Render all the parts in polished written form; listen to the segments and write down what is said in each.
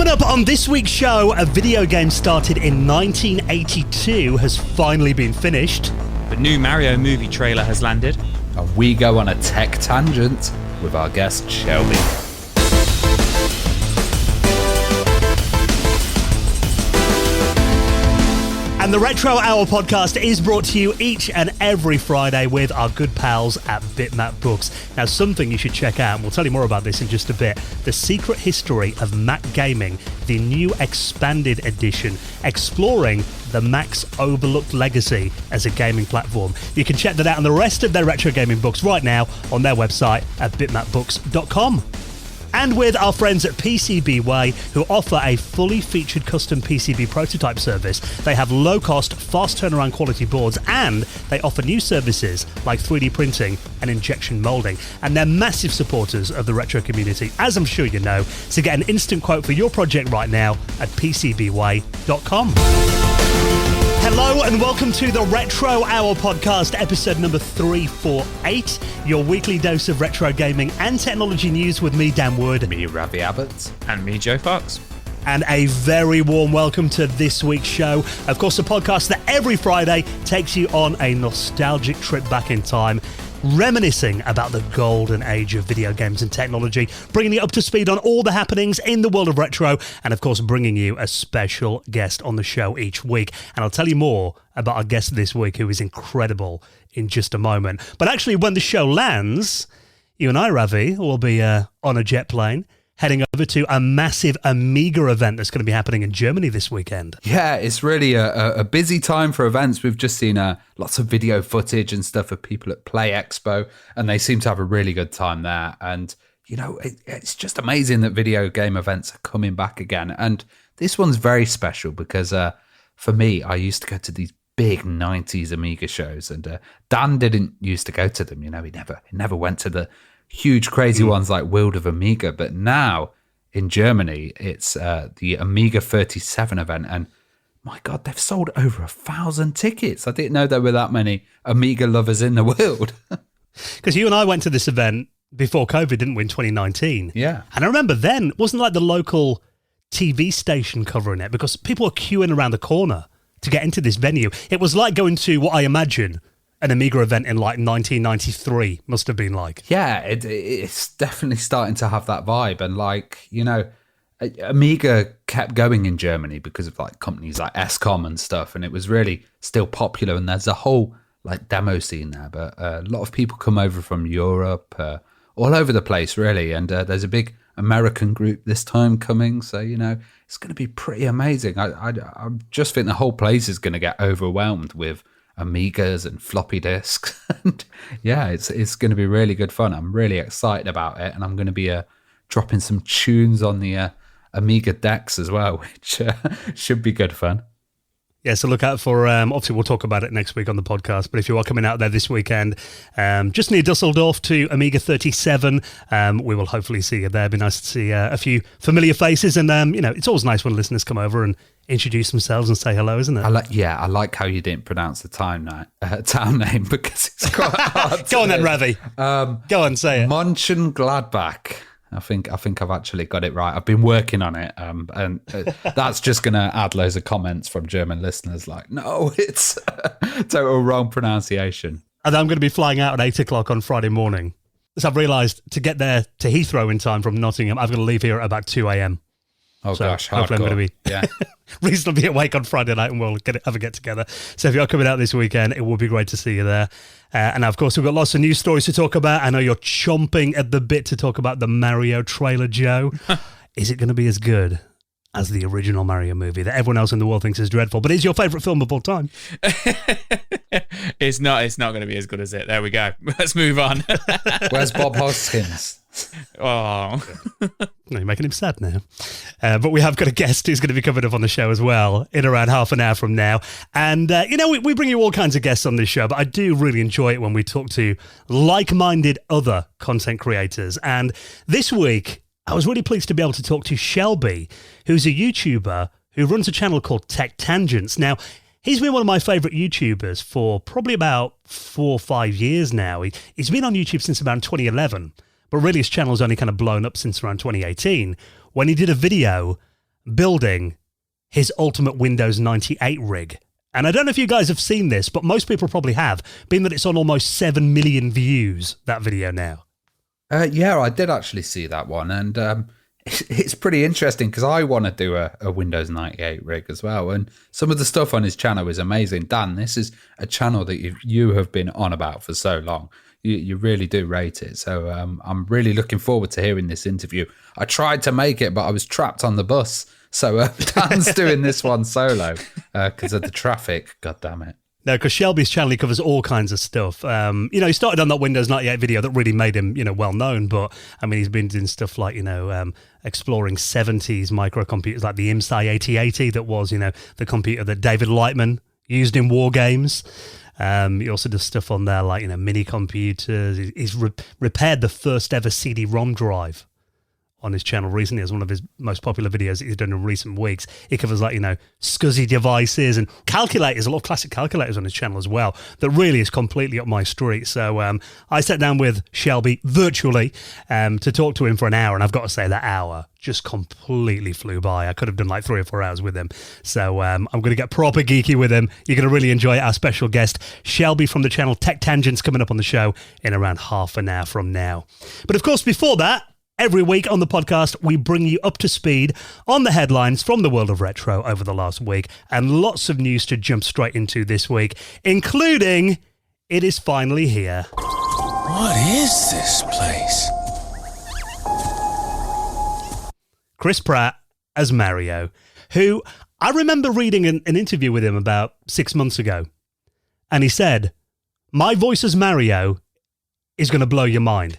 Coming up on this week's show, a video game started in 1982 has finally been finished. The new Mario movie trailer has landed. And we go on a tech tangent with our guest Shelby. And the Retro Hour podcast is brought to you each and every Friday with our good pals at Bitmap Books. Now, something you should check out, and we'll tell you more about this in just a bit, The Secret History of Mac Gaming, the new expanded edition, exploring the Mac's overlooked legacy as a gaming platform. You can check that out and the rest of their retro gaming books right now on their website at bitmapbooks.com. And with our friends at PCBWay, who offer a fully featured custom PCB prototype service. They have low-cost, fast turnaround quality boards, and they offer new services like 3D printing and injection molding. And they're massive supporters of the retro community, as I'm sure you know. So get an instant quote for your project right now at PCBWay.com. Hello and welcome to the Retro Hour podcast, episode number 348, your weekly dose of retro gaming and technology news with me, Dan Wood. Me, Ravi Abbott. And me, Joe Fox. And a very warm welcome to this week's show. Of course, a podcast that every Friday takes you on a nostalgic trip back in time, reminiscing about the golden age of video games and technology, bringing you up to speed on all the happenings in the world of retro, and of course bringing you a special guest on the show each week. And I'll tell you more about our guest this week, who is incredible, in just a moment. But actually, when the show lands, you and I, Ravi, will be on a jet plane heading over to a massive Amiga event that's going to be happening in Germany this weekend. Yeah, it's really a busy time for events. We've just seen lots of video footage and stuff of people at Play Expo, and they seem to have a really good time there. And, you know, it's just amazing that video game events are coming back again. And this one's very special because for me, I used to go to these big 90s Amiga shows, and Dan didn't used to go to them. You know, he never went to the huge crazy ones like World of Amiga, but now in Germany it's the Amiga 37 event, and my god, they've sold over 1,000 tickets. I didn't know there were that many Amiga lovers in the world. Because you and I went to this event before COVID, didn't we, in 2019? Yeah. And I remember then, it wasn't like the local TV station covering it, because people were queuing around the corner to get into this venue. It was like going to what I imagine an Amiga event in like 1993 must have been like. Yeah, it's definitely starting to have that vibe. And like, you know, Amiga kept going in Germany because of like companies like Escom and stuff. And it was really still popular. And there's a whole like demo scene there. But a lot of people come over from Europe, all over the place, really. And there's a big American group this time coming. So, you know, it's going to be pretty amazing. I just think the whole place is going to get overwhelmed with Amigas and floppy disks. And yeah, it's going to be really good fun. I'm really excited about it, and I'm going to be dropping some tunes on the Amiga decks as well, which should be good fun. Yeah, so look out for, obviously we'll talk about it next week on the podcast, but if you are coming out there this weekend, just near Dusseldorf to Amiga 37, we will hopefully see you there. It'd be nice to see a few familiar faces, and you know, it's always nice when listeners come over and introduce themselves and say hello, isn't it? I like how you didn't pronounce the town name because it's quite hard. Go on then, Ravi. Go on, say it. Mönchengladbach. I think I've actually got it right. I've been working on it, and that's just going to add loads of comments from German listeners like, no, it's total wrong pronunciation. And I'm going to be flying out at 8 o'clock on Friday morning. So I've realised to get there to Heathrow in time from Nottingham, I've got to leave here at about 2 a.m. Oh, so gosh, hopefully I'm going to be reasonably awake on Friday night, and we'll have a get together. So if you're coming out this weekend, it will be great to see you there. And of course, we've got lots of news stories to talk about. I know you're chomping at the bit to talk about the Mario trailer, Joe. Is it going to be as good as the original Mario movie that everyone else in the world thinks is dreadful, but is your favourite film of all time? It's not going to be as good as it. There we go. Let's move on. Where's Bob Hoskins? Oh. No, you're making him sad now. But we have got a guest who's going to be coming up on the show as well in around half an hour from now. And, you know, we bring you all kinds of guests on this show, but I do really enjoy it when we talk to like-minded other content creators. And this week, I was really pleased to be able to talk to Shelby, who's a YouTuber who runs a channel called Tech Tangents. Now, he's been one of my favourite YouTubers for probably about 4 or 5 years now. He's been on YouTube since around 2011. But really, his channel's only kind of blown up since around 2018, when he did a video building his ultimate Windows 98 rig. And I don't know if you guys have seen this, but most people probably have, being that it's on almost 7 million views, that video now. Yeah, I did actually see that one. And it's pretty interesting because I want to do a Windows 98 rig as well. And some of the stuff on his channel is amazing. Dan, this is a channel that you have been on about for so long. You really do rate it. So I'm really looking forward to hearing this interview. I tried to make it, but I was trapped on the bus. So Dan's doing this one solo because of the traffic. God damn it. No, because Shelby's channel, he covers all kinds of stuff. He started on that Windows 98 video that really made him, well known. But, I mean, he's been doing stuff like, exploring 70s microcomputers like the IMSI 8080 that was, the computer that David Lightman used in war games. He also does stuff on there like, mini computers. He's repaired the first ever CD-ROM drive on his channel recently as one of his most popular videos that he's done in recent weeks. He covers SCSI devices and calculators, a lot of classic calculators on his channel as well, that really is completely up my street. So I sat down with Shelby virtually to talk to him for an hour, and I've got to say that hour just completely flew by. I could have done like 3 or 4 hours with him. So I'm going to get proper geeky with him. You're going to really enjoy it. Our special guest, Shelby from the channel Tech Tangents, coming up on the show in around half an hour from now. But of course, before that, every week on the podcast, we bring you up to speed on the headlines from the world of retro over the last week, and lots of news to jump straight into this week, including it is finally here. What is this place? Chris Pratt as Mario, who I remember reading an interview with him about 6 months ago, and he said, "My voice as Mario is going to blow your mind."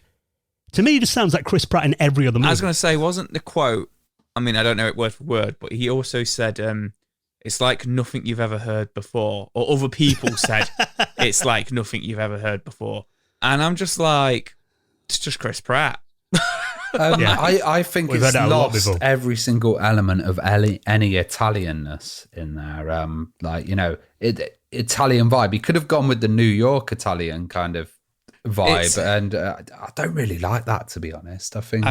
To me, it just sounds like Chris Pratt in every other movie. I was going to say, wasn't the quote, I mean, I don't know it word for word, but he also said, it's like nothing you've ever heard before. Or other people said, it's like nothing you've ever heard before. And I'm just like, it's just Chris Pratt. I think it's lost every single element of any Italianness in there. Italian vibe. He could have gone with the New York Italian kind of vibe, and I don't really like that, to be honest. I think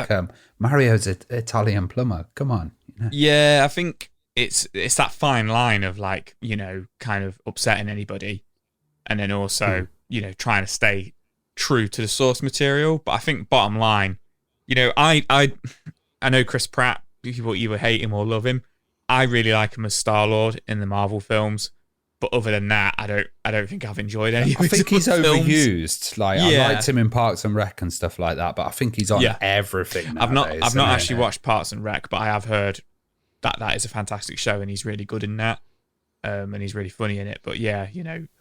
Mario's an Italian plumber. Come on. Yeah, I think it's that fine line of kind of upsetting anybody, and then also trying to stay true to the source material. But I think bottom line, I know Chris Pratt. People either hate him or love him. I really like him as Star-Lord in the Marvel films. But other than that, I don't think I've enjoyed any of his I think he's films. Overused. I liked him in Parks and Rec and stuff like that, but I think he's on everything nowadays. I've not actually watched Parks and Rec, but I have heard that is a fantastic show and he's really good in that. And he's really funny in it. But yeah,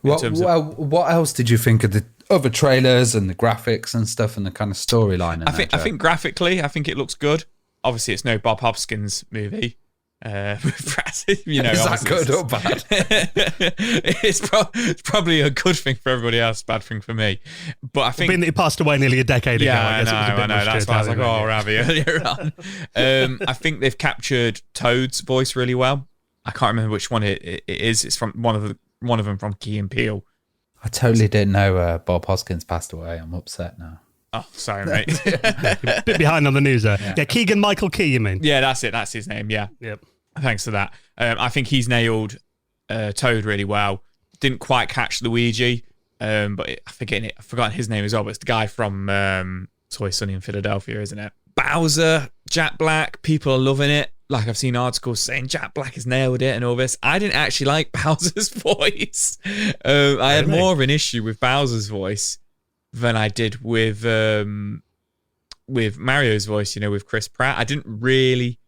what else did you think of the other trailers and the graphics and stuff and the kind of storyline? I think graphically, I think it looks good. Obviously, it's no Bob Hoskins movie. Is that good or bad? it's probably a good thing for everybody else, bad thing for me. But I think being that he passed away nearly a decade ago, I guess know. it was a bit That's why I was like, Ravi earlier on. I think they've captured Toad's voice really well. I can't remember which one it is. It's from one of them from Key and Peele. I totally didn't know Bob Hoskins passed away. I'm upset now. Oh, sorry, mate. A bit behind on the news there. Yeah, Keegan Michael Key, you mean? Yeah, that's it. That's his name, yeah. Yep. Thanks for that. I think he's nailed Toad really well. Didn't quite catch Luigi, but I've forgotten his name as well, but it's the guy from It's Always Sunny in Philadelphia, isn't it? Bowser, Jack Black, people are loving it. Like, I've seen articles saying Jack Black has nailed it and all this. I didn't actually like Bowser's voice. I had more of an issue with Bowser's voice than I did with Mario's voice, with Chris Pratt. I didn't really.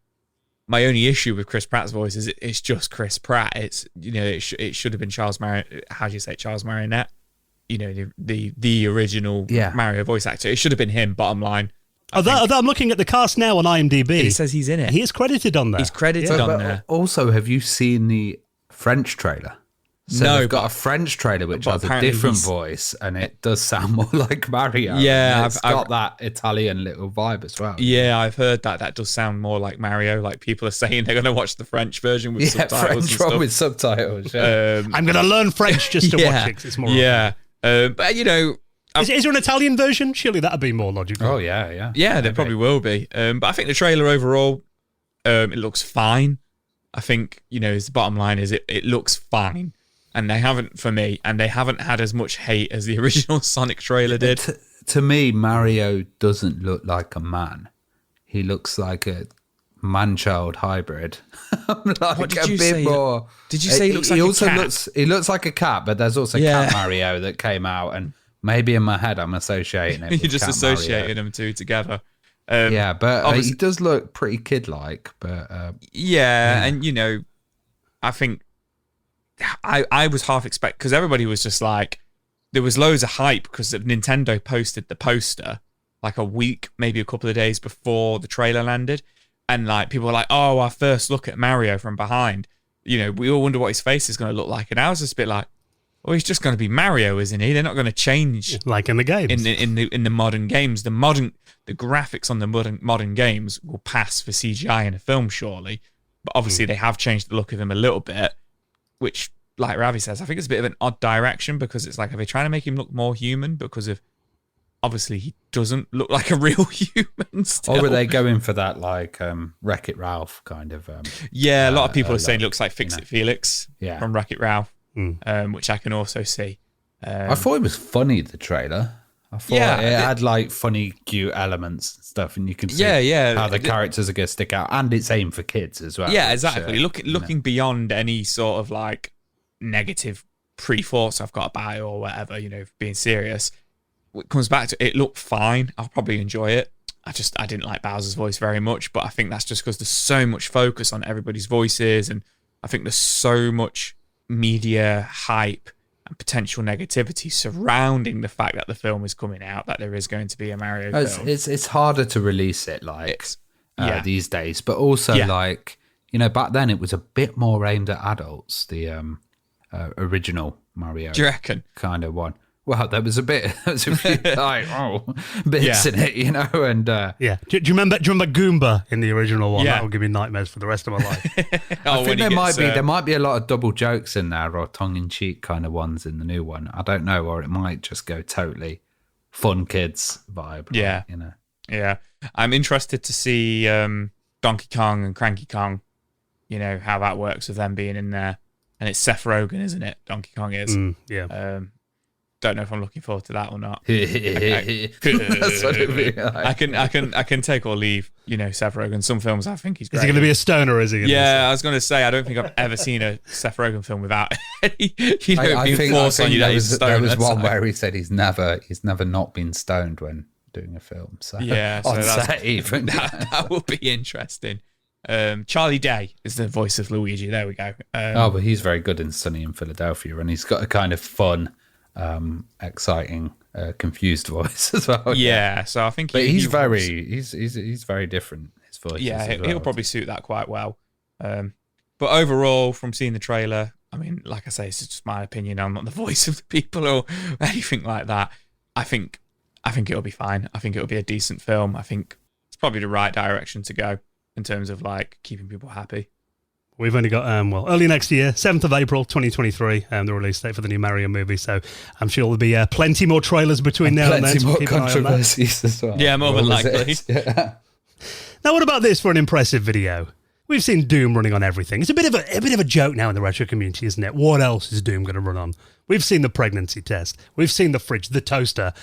My only issue with Chris Pratt's voice is it's just Chris Pratt. It's it should have been Charles Marionette. The original Mario voice actor. It should have been him. Bottom line. I'm looking at the cast now on IMDb. It says he's in it. He is credited on there. He's credited on there. Also, have you seen the French trailer? So no, they've got a French trailer which has a different voice, and it does sound more like Mario. Yeah, it's got that Italian little vibe as well. Yeah, I've heard that does sound more like Mario. Like, people are saying they're going to watch the French version with subtitles. French one with subtitles. Yeah. I'm going to learn French just to watch it. 'Cause it's more. Yeah, but is there an Italian version? Surely that'd be more logical. Oh yeah. Yeah, there probably will be. But I think the trailer overall, It looks fine. I think, the bottom line is it looks fine. And they haven't, for me, and they haven't had as much hate as the original Sonic trailer did. To me, Mario doesn't look like a man. He looks like a man-child hybrid. Like what did a you bit say? more. Did you say he looks like a cat? He looks like a cat, but there's also Cat Mario that came out, and maybe in my head I'm associating it. You're with just Cat associating Mario. them two together. But he does look pretty kid-like. But and I think I was half expect because everybody was just like, there was loads of hype because Nintendo posted the poster like a week, maybe a couple of days before the trailer landed. And like people were like, oh, our first look at Mario from behind. We all wonder what his face is going to look like. And I was just a bit like, well, he's just going to be Mario, isn't he? They're not going to change like in the games. In the modern games. The graphics on the modern games will pass for CGI in a film, surely. But obviously they have changed the look of him a little bit, which, like Ravi says, I think it's a bit of an odd direction because it's like, are they trying to make him look more human? Because of obviously he doesn't look like a real human still. Or were they going for that like Wreck-It Ralph kind of? A lot of people are saying it looks like Fix It Felix from Wreck-It Ralph, which I can also see. I thought it was funny, the trailer. I thought it had like funny, cute elements and stuff, and you can see how the characters are going to stick out, and it's aimed for kids as well. Yeah, exactly. Looking beyond any sort of like negative pre-thoughts I've got about it or whatever, being serious. It comes back to it looked fine. I'll probably enjoy it. I didn't like Bowser's voice very much, but I think that's just because there's so much focus on everybody's voices, and I think there's so much media hype and potential negativity surrounding the fact that the film is coming out, that there is going to be a Mario film. It's harder to release it these days, but also back then it was a bit more aimed at adults. The original Mario, do you reckon? Kind of one. Well, there was a few bits in it, and Do you remember Goomba in the original one? That will give me nightmares for the rest of my life. I think there might be a lot of double jokes in there, or tongue-in-cheek kind of ones in the new one. I don't know, or it might just go totally fun kids vibe. Yeah, Yeah, I'm interested to see Donkey Kong and Cranky Kong. How that works with them being in there, and it's Seth Rogen, isn't it? Donkey Kong is. Don't know if I'm looking forward to that or not. That's what it'd be like. I can take or leave. Seth Rogen. Some films I think he's great. Is he going to be a stoner? Or is he? I was going to say I don't think I've ever seen a Seth Rogen film without any, I think forced on you that he's stoned. There was one where he said he's never not been stoned when doing a film. So on set even. That will be interesting. Charlie Day is the voice of Luigi. There we go. But he's very good in Sunny in Philadelphia, and he's got a kind of fun, exciting, confused voice as well. So I think, he's very different. His voice. He'll probably suit that quite well. But overall, from seeing the trailer, I mean, like I say, it's just my opinion. I'm not the voice of the people or anything like that. I think it'll be fine. I think it'll be a decent film. I think it's probably the right direction to go in terms of like keeping people happy. We've only got, early next year, 7th of April, 2023, the release date for the new Mario movie. So I'm sure there'll be plenty more trailers between now and then. Plenty more controversies as well. Yeah, more than likely. Now, what about this for an impressive video? We've seen Doom running on everything. It's a bit of a joke now in the retro community, isn't it? What else is Doom going to run on? We've seen the pregnancy test. We've seen the fridge, the toaster.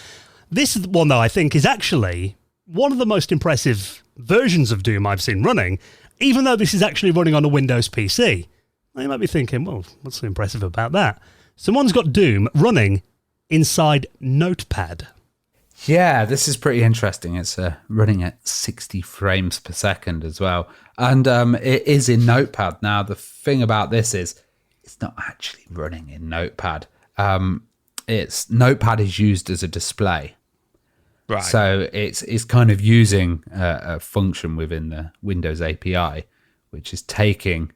This one, though, I think is actually one of the most impressive versions of Doom I've seen running, even though this is actually running on a Windows PC. Now, you might be thinking, well, what's so impressive about that? Someone's got Doom running inside Notepad. Yeah, this is pretty interesting. It's running at 60 frames per second as well. And it is in Notepad. Now, the thing about this is it's not actually running in Notepad. Notepad is used as a display. Right. So it's kind of using a function within the Windows API, which is taking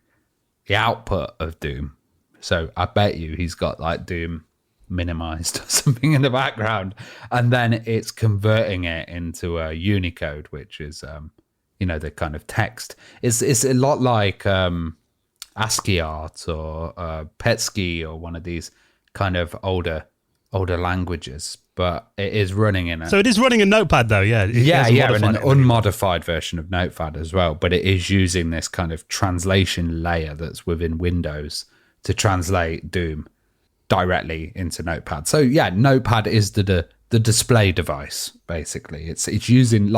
the output of Doom. So I bet you he's got like Doom minimized or something in the background, and then it's converting it into a Unicode, which is the kind of text. It's a lot like ASCII art or Petsky or one of these kind of older older languages, but it is running in it. So it is running a Notepad, though, yeah. And an unmodified version of Notepad as well. But it is using this kind of translation layer that's within Windows to translate Doom directly into Notepad. So yeah, Notepad is the display device basically. It's using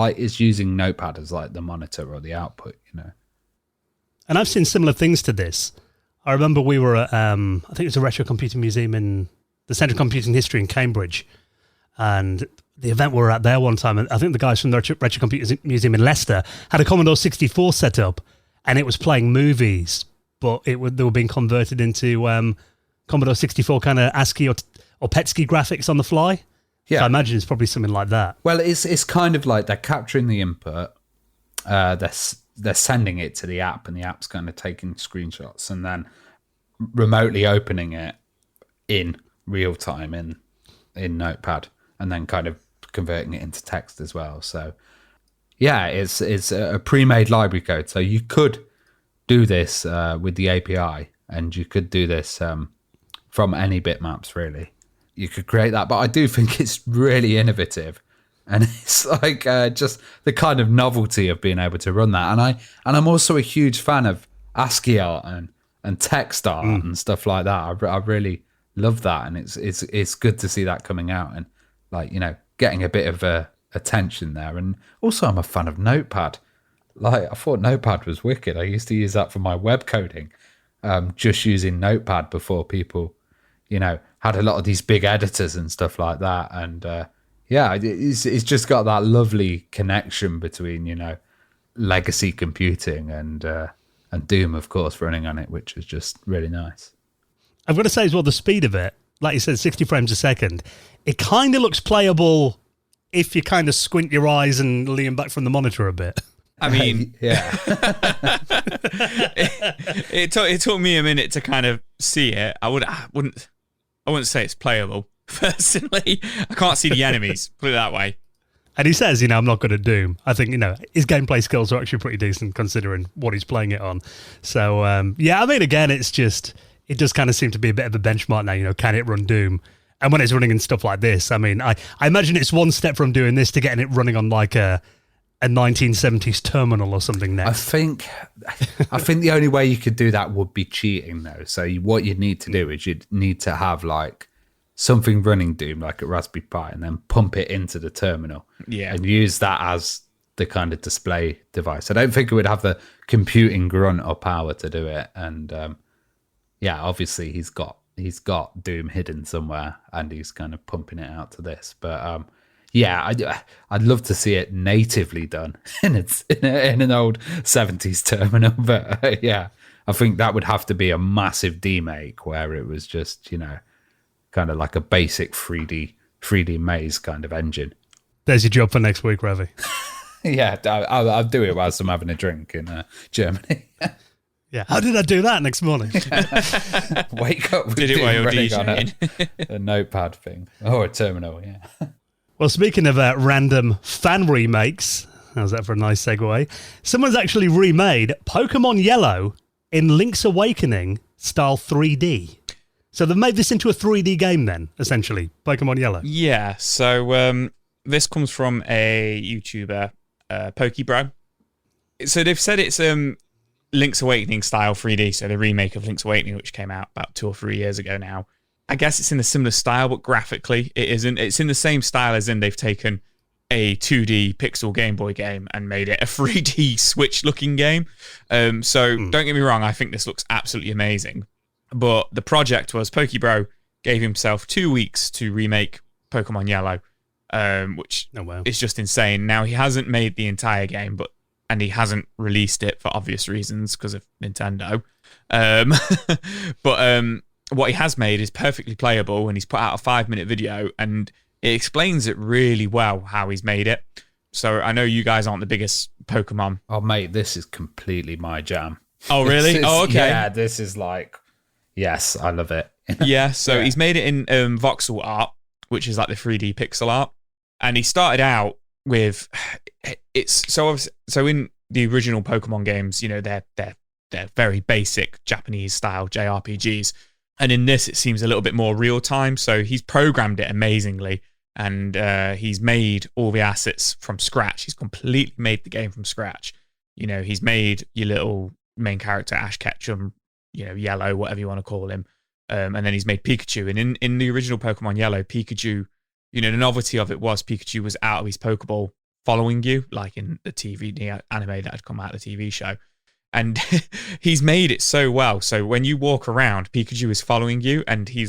Notepad as like the monitor or the output, you know. And I've seen similar things to this. I remember we were at I think it was a Retro Computing Museum in the Centre of Computing History in Cambridge, and the event we were at there one time, and I think the guys from the Retro Computing Museum in Leicester had a Commodore 64 set up, and it was playing movies, but they were being converted into Commodore 64 kind of ASCII or PETSCII graphics on the fly. Yeah, so I imagine it's probably something like that. Well, it's kind of like they're capturing the input, they're sending it to the app, and the app's kind of taking screenshots and then remotely opening it in real time in Notepad, and then kind of converting it into text as well. So yeah, it's a pre-made library code. So you could do this with the API, and you could do this from any bitmaps, really. You could create that, but I do think it's really innovative, and it's like just the kind of novelty of being able to run that. And I'm also a huge fan of ASCII art and text art and stuff like that. I really love that, and it's good to see that coming out and, like, you know, getting a bit of attention there. And also, I'm a fan of Notepad. Like, I thought Notepad was wicked. I used to use that for my web coding, just using Notepad before people, you know, had a lot of these big editors and stuff like that. And yeah, it's just got that lovely connection between, you know, legacy computing and Doom, of course, running on it, which is just really nice. I've got to say as well, the speed of it, like you said, 60 frames a second, it kind of looks playable if you kind of squint your eyes and lean back from the monitor a bit. I mean, yeah. it took me a minute to kind of see it. I wouldn't say it's playable personally. I can't see the enemies, put it that way. And he says, you know, I'm not good at Doom. I think, you know, his gameplay skills are actually pretty decent considering what he's playing it on. So yeah, I mean, again, it does kind of seem to be a bit of a benchmark now. You know, can it run Doom? And when it's running and stuff like this, I mean, I imagine it's one step from doing this to getting it running on like a 1970s terminal or something next. I think the only way you could do that would be cheating, though. So what you'd need to do is you'd need to have like something running Doom, like a Raspberry Pi, and then pump it into the terminal. Yeah, and use that as the kind of display device. I don't think it would have the computing grunt or power to do it. And yeah, obviously he's got Doom hidden somewhere, and he's kind of pumping it out to this. But yeah, I'd love to see it natively done in an old 70s terminal. But yeah, I think that would have to be a massive demake where it was just, you know, kind of like a basic 3D maze kind of engine. There's your job for next week, Ravi. Yeah, I'll do it whilst I'm having a drink in Germany. Yeah, how did I do that next morning? Wake up with did it while you're DJing on a Notepad thing or a terminal. Yeah. Well, speaking of random fan remakes, how's that for a nice segue? Someone's actually remade Pokemon Yellow in Link's Awakening style 3D. So they've made this into a 3D game then, essentially, Pokemon Yellow. Yeah, so this comes from a YouTuber, Pokebro. So they've said it's Link's Awakening style 3D, so the remake of Link's Awakening, which came out about 2 or 3 years ago now. I guess it's in a similar style, but graphically it isn't. It's in the same style as in they've taken a 2D pixel Game Boy game and made it a 3D Switch-looking game. So don't get me wrong, I think this looks absolutely amazing. But the project was Pokebro gave himself 2 weeks to remake Pokemon Yellow, which is just insane. Now, he hasn't made the entire game, and he hasn't released it for obvious reasons because of Nintendo. But what he has made is perfectly playable, and he's put out a 5-minute video, and it explains it really well how he's made it. So I know you guys aren't the biggest Pokemon. Oh, mate, this is completely my jam. Oh, really? Okay. Yeah, this is like... Yes, I love it. Yeah, so he's made it in voxel art, which is like the 3D pixel art. And he started out with so in the original Pokemon games, you know, they're very basic Japanese style JRPGs. And in this, it seems a little bit more real time. So he's programmed it amazingly, and he's made all the assets from scratch. He's completely made the game from scratch. You know, he's made your little main character, Ash Ketchum, you know, Yellow, whatever you want to call him. And then he's made Pikachu. And in the original Pokemon Yellow, Pikachu, you know, the novelty of it was Pikachu was out of his Pokeball following you, like in the anime that had come out of the TV show. And he's made it so well. So when you walk around, Pikachu is following you, and he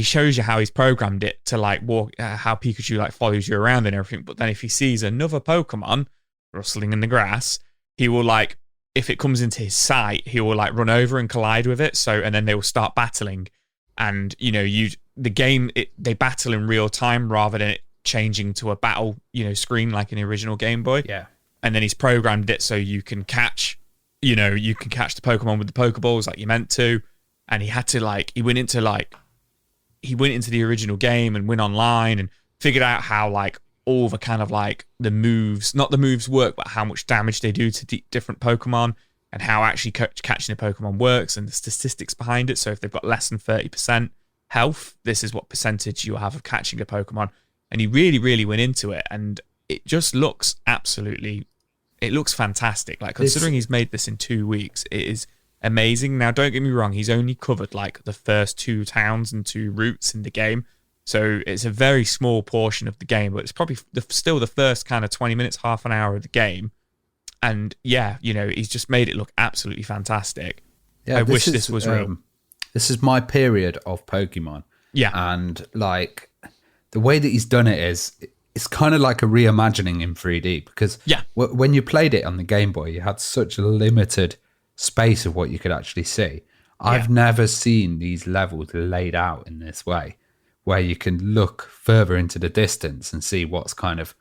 shows you how he's programmed it to like walk, how Pikachu like follows you around and everything. But then if he sees another Pokemon rustling in the grass, he will like, if it comes into his sight, he will like run over and collide with it. So, and then they will start battling. And, you know, they battle in real time rather than it changing to a battle, you know, screen like in the original Game Boy. Yeah. And then he's programmed it so you can catch the Pokemon with the Pokeballs like you meant to. And he had to like, he went into the original game and went online and figured out how like all the kind of like the moves, not the moves work, but how much damage they do to different Pokemon, and how actually catching a Pokemon works and the statistics behind it. So if they've got less than 30% health, this is what percentage you'll have of catching a Pokemon. And he really, really went into it, and it just looks it looks fantastic. Like, considering he's made this in 2 weeks, it is amazing. Now, don't get me wrong, he's only covered like the first 2 towns and 2 routes in the game. So it's a very small portion of the game, but it's probably still the first kind of 20 minutes, half an hour of the game. And yeah, you know, he's just made it look absolutely fantastic. Yeah, I wish this was real. This is my period of Pokemon. Yeah. And like the way that he's done it is, it's kind of like a reimagining in 3D, because when you played it on the Game Boy, you had such a limited space of what you could actually see. I've never seen these levels laid out in this way, where you can look further into the distance and see what's kind of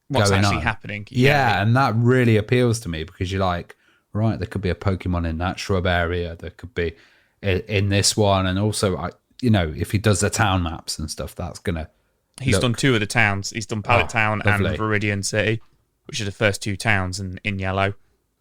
what's going actually on. happening. Yeah, and that really appeals to me, because you're like, right, there could be a Pokemon in that shrub area, there could be in this one, and also, you know, if he does the town maps and stuff, that's gonna. He's done 2 of the towns. He's done Pallet Town lovely. and Viridian City, which are the first 2 towns in Yellow.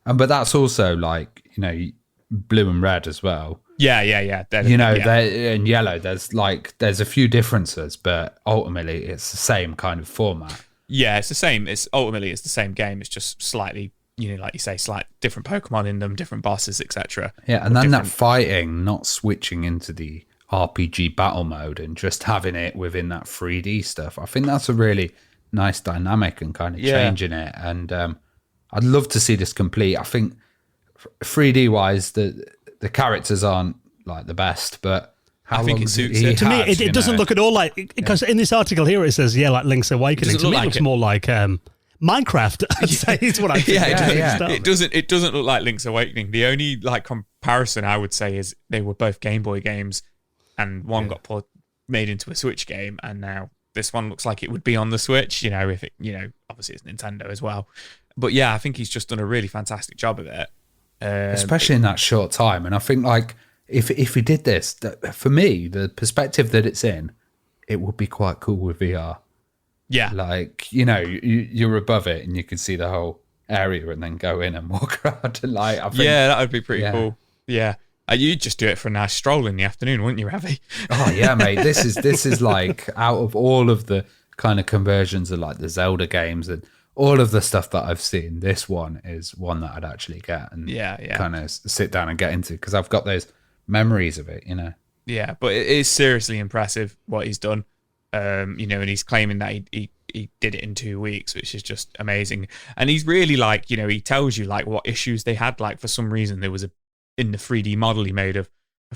But that's also like, you know, Blue and Red as well. Yeah. You know, in Yellow, there's a few differences, but ultimately it's the same kind of format. Yeah, it's the same. It's the same game. It's just slightly, you know, like you say, slight different Pokemon in them, different bosses, etc. Yeah, and then that fighting, not switching into the RPG battle mode and just having it within that 3D stuff. I think that's a really nice dynamic and kind of changing it. And I'd love to see this complete. I think 3D wise, the characters aren't like the best, but I think it suits it. To me, it doesn't look at all like, because in this article here it says, like Link's Awakening. To me, it looks more like Minecraft. I'd say is what I think. It doesn't look like Link's Awakening. The only like comparison I would say is they were both Game Boy games, and one got made into a Switch game, and now this one looks like it would be on the Switch. You know, if it, you know, obviously it's Nintendo as well. But yeah, I think he's just done a really fantastic job of it, especially in that short time. And I think like if he did this, for me, the perspective that it's in, it would be quite cool with VR. Yeah, like, you know, you're above it and you can see the whole area and then go in and walk around and like. I think, that would be pretty cool. Yeah. You'd just do it for a nice stroll in the afternoon, wouldn't you, Ravi? Oh yeah, mate. This is like, out of all of the kind of conversions of like the Zelda games and all of the stuff that I've seen, this one is one that I'd actually get and kind of sit down and get into, because I've got those memories of it, you know. Yeah, but it is seriously impressive what he's done. You know, and he's claiming that he did it in 2 weeks, which is just amazing. And he's really like, you know, he tells you like what issues they had. Like, for some reason, there was in the 3D model he made of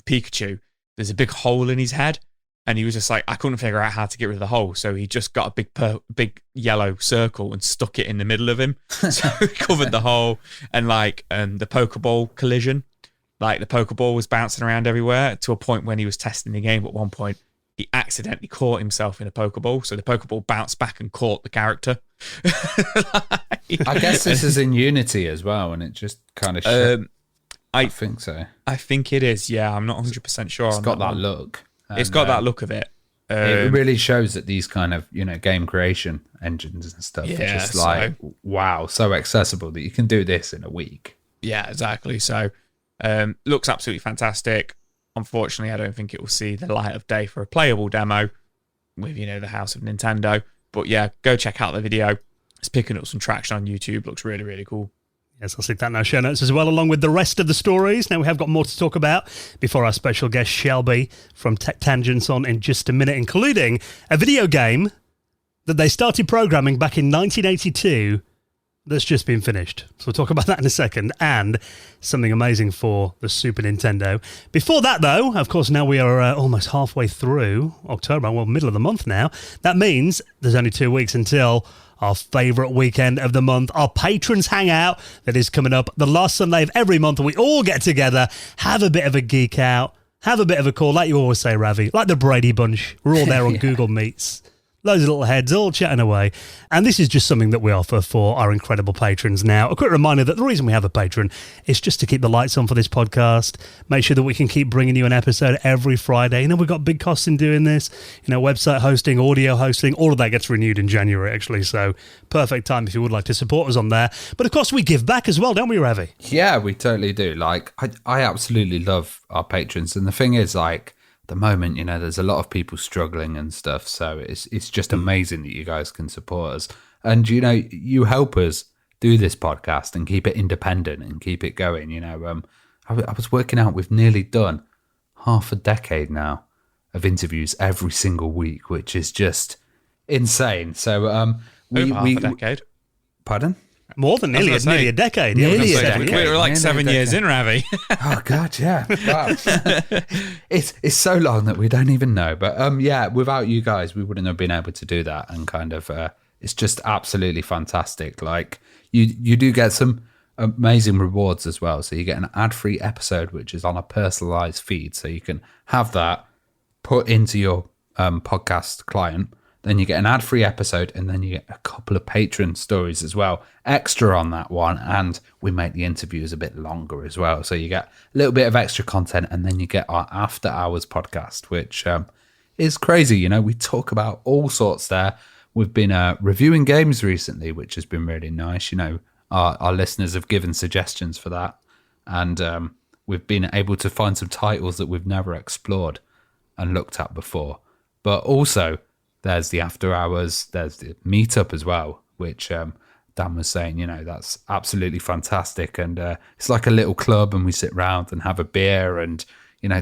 Pikachu, there's a big hole in his head, and he was just like, I couldn't figure out how to get rid of the hole, so he just got a big yellow circle and stuck it in the middle of him, so he covered the hole. And like the Pokeball collision, like the Pokeball was bouncing around everywhere to a point when he was testing the game. At one point, he accidentally caught himself in a Pokeball, so the Pokeball bounced back and caught the character. I guess this is in Unity as well, and it just kind of. I think so. I think it is. Yeah, I'm not 100% sure. It's got that look. It's got that look of it. It really shows that these kind of, you know, game creation engines and stuff are just like, wow, so accessible that you can do this in a week. Yeah, exactly. So, looks absolutely fantastic. Unfortunately, I don't think it will see the light of day for a playable demo with, the House of Nintendo. But yeah, go check out the video. It's picking up some traction on YouTube. Looks really, really cool. Yes, I'll stick that in our show notes as well, along with the rest of the stories. Now, we have got more to talk about before our special guest, Shelby, from Tech Tangents on in just a minute, including a video game that they started programming back in 1982 that's just been finished. So we'll talk about that in a second, and something amazing for the Super Nintendo. Before that, though, of course, now we are almost halfway through October, well, middle of the month now. That means there's only 2 weeks until our favourite weekend of the month, our Patrons Hangout that is coming up the last Sunday of every month. We all get together, have a bit of a geek out, have a bit of a call, like you always say, Ravi, like the Brady Bunch. We're all there on Google Meets. Loads of little heads all chatting away. And this is just something that we offer for our incredible patrons. Now, a quick reminder that the reason we have a patron is just to keep the lights on for this podcast, make sure that we can keep bringing you an episode every Friday. We've got big costs in doing this. Website hosting, audio hosting, all of that gets renewed in January, actually. So perfect time if you would like to support us on there. But of course, we give back as well, don't we, Ravi? Yeah, we totally do. I absolutely love our patrons. And the thing is, the moment, there's a lot of people struggling and stuff, so it's just amazing that you guys can support us, and you help us do this podcast and keep it independent and keep it going. I was working out, we've nearly done half a decade now of interviews every single week, which is just insane. So half a decade. Pardon? More than nearly a decade. Nearly a decade. We were like 7 years in, Ravi. Oh, God, yeah. Wow. It's so long that we don't even know. But without you guys, we wouldn't have been able to do that. And kind of, it's just absolutely fantastic. You do get some amazing rewards as well. So you get an ad-free episode, which is on a personalized feed. So you can have that put into your podcast client. Then you get an ad-free episode, and then you get a couple of patron stories as well, extra on that one, and we make the interviews a bit longer as well. So you get a little bit of extra content, and then you get our After Hours podcast, which is crazy. We talk about all sorts there. We've been reviewing games recently, which has been really nice. Our listeners have given suggestions for that, and we've been able to find some titles that we've never explored and looked at before. But also, there's the After Hours, there's the meetup as well, which Dan was saying, that's absolutely fantastic. And it's like a little club, and we sit around and have a beer and,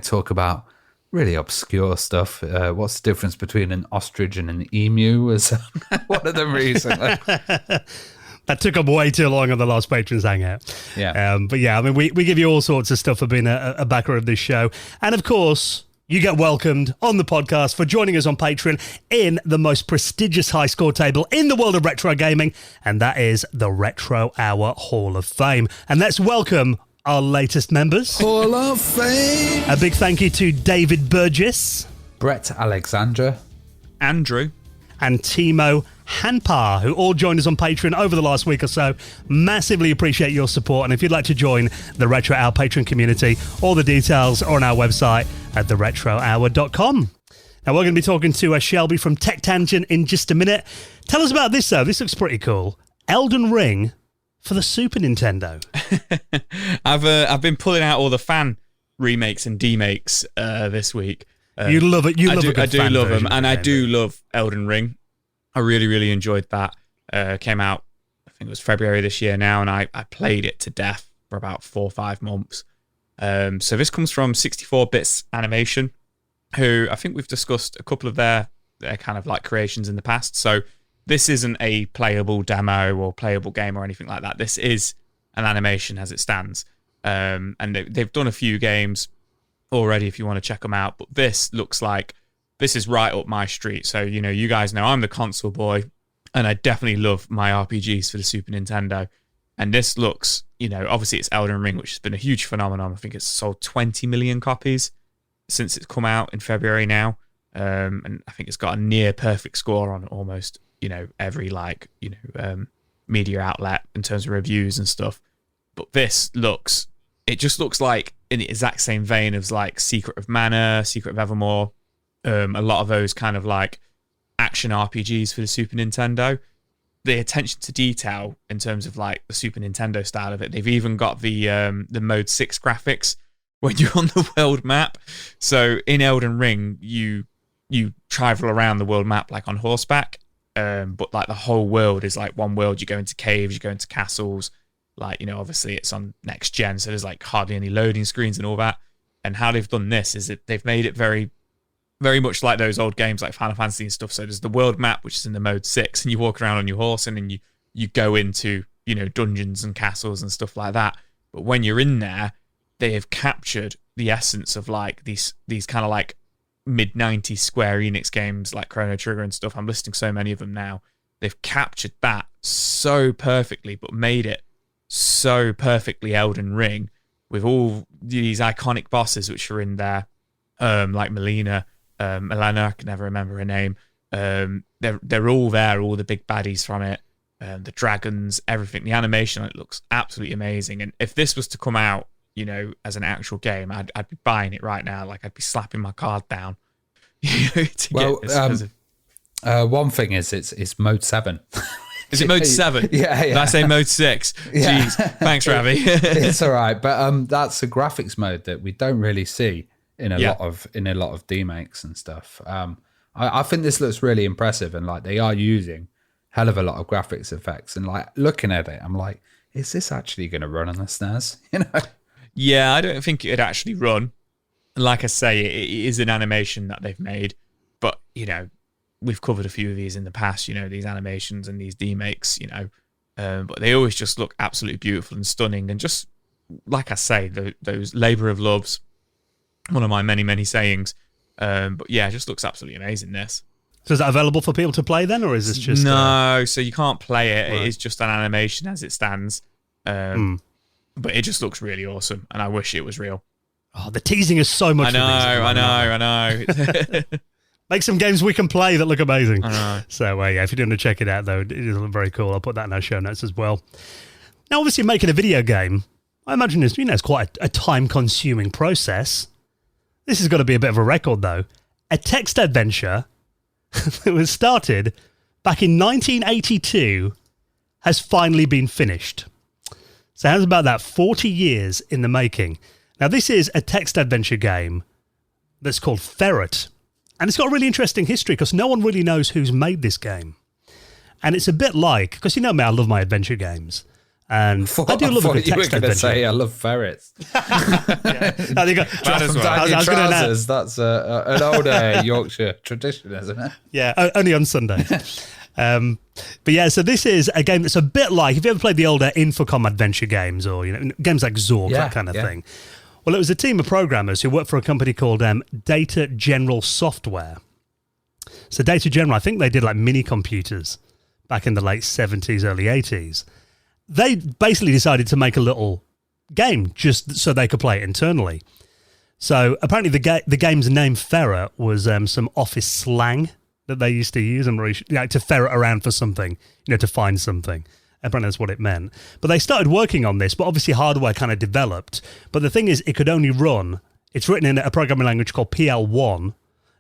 talk about really obscure stuff. What's the difference between an ostrich and an emu was one of them recently. That took up way too long on the last Patrons Hangout. Yeah. But yeah, we give you all sorts of stuff for being a backer of this show. And of course, you get welcomed on the podcast for joining us on Patreon in the most prestigious high score table in the world of retro gaming, and that is the Retro Hour Hall of Fame. And let's welcome our latest members. Hall of Fame. A big thank you to David Burgess, Brett Alexandra, Andrew, and Timo Hanpar, who all joined us on Patreon over the last week or so. Massively appreciate your support, and if you'd like to join the Retro Hour Patreon community, all the details are on our website at theretrohour.com. Now, we're going to be talking to Shelby from Tech Tangent in just a minute. Tell us about this, though. This looks pretty cool. Elden Ring for the Super Nintendo. I've been pulling out all the fan remakes and demakes this week. You love it. You love a good I do fan love version them, of and the I game, do though. love Elden Ring. I really, really enjoyed that. Came out, I think it was February this year now, and I played it to death for about 4 or 5 months. So this comes from 64 Bits Animation, who I think we've discussed a couple of their kind of like creations in the past. So this isn't a playable demo or playable game or anything like that. This is an animation as it stands. And they've done a few games already if you want to check them out. But this looks like this is right up my street. So, you guys know I'm the console boy, and I definitely love my RPGs for the Super Nintendo. And this looks, obviously it's Elden Ring, which has been a huge phenomenon. I think it's sold 20 million copies since it's come out in February now. And I think it's got a near perfect score on almost, every media outlet in terms of reviews and stuff. But this it just looks like in the exact same vein as like Secret of Mana, Secret of Evermore, a lot of those kind of like action RPGs for the Super Nintendo. The attention to detail in terms of like the Super Nintendo style of it. They've even got the Mode 6 graphics when you're on the world map. So in Elden Ring, you travel around the world map like on horseback, but like the whole world is like one world. You go into caves, you go into castles. Like, obviously it's on next gen, so there's like hardly any loading screens and all that. And how they've done this is that they've made it very, very much like those old games like Final Fantasy and stuff. So there's the world map, which is in the mode 6, and you walk around on your horse, and then you go into, dungeons and castles and stuff like that. But when you're in there, they have captured the essence of like these kind of like mid-90s Square Enix games like Chrono Trigger and stuff. I'm listing so many of them now. They've captured that so perfectly, but made it so perfectly Elden Ring, with all these iconic bosses which are in there, like Melina, Elena, I can never remember her name. They're all there, all the big baddies from it, the dragons, everything. The animation, it looks absolutely amazing. And if this was to come out, as an actual game, I'd be buying it right now. Like, I'd be slapping my card down. Well, one thing is it's mode 7. Is it mode 7? Yeah. Did I say mode 6? Yeah. Jeez. Thanks, Ravi. It's all right, but that's a graphics mode that we don't really see in a lot of demakes and stuff. I think this looks really impressive, and like they are using hell of a lot of graphics effects. And like looking at it, I'm like, is this actually going to run on the SNES? Yeah, I don't think it'd actually run. Like I say, it is an animation that they've made, but we've covered a few of these in the past, these animations and these demakes, but they always just look absolutely beautiful and stunning. And just, like I say, those labour of loves, one of my many, many sayings. But yeah, it just looks absolutely amazing, this. So is that available for people to play then, or is this just... No, so you can't play it. Right. It is just an animation as it stands. But it just looks really awesome, and I wish it was real. Oh, the teasing is so much. I know. Make some games we can play that look amazing. I know. So, yeah, if you're going to check it out, though, it is very cool. I'll put that in our show notes as well. Now, obviously, making a video game, I imagine it's quite a time-consuming process. This has got to be a bit of a record, though. A text adventure that was started back in 1982 has finally been finished. So how's about that? 40 years in the making. Now, this is a text adventure game that's called Ferret. And it's got a really interesting history because no one really knows who's made this game. And it's a bit like, because you know me, I love my adventure games. And I do love a good text adventure. Say I love ferrets. Yeah. I think trousers. That's an old Yorkshire tradition, isn't it? Yeah, only on Sundays. But yeah, so this is a game that's a bit like, if you ever played the older Infocom adventure games or games like Zork, that kind of thing. Well, it was a team of programmers who worked for a company called Data General Software. So Data General, I think they did like mini computers back in the late 70s, early 80s. They basically decided to make a little game just so they could play it internally. So apparently the game's name Ferret was some office slang that they used to use and to ferret around for something, to find something. Apparently that's what it meant. But they started working on this, but obviously hardware kind of developed. But the thing is, it could only run, it's written in a programming language called PL1,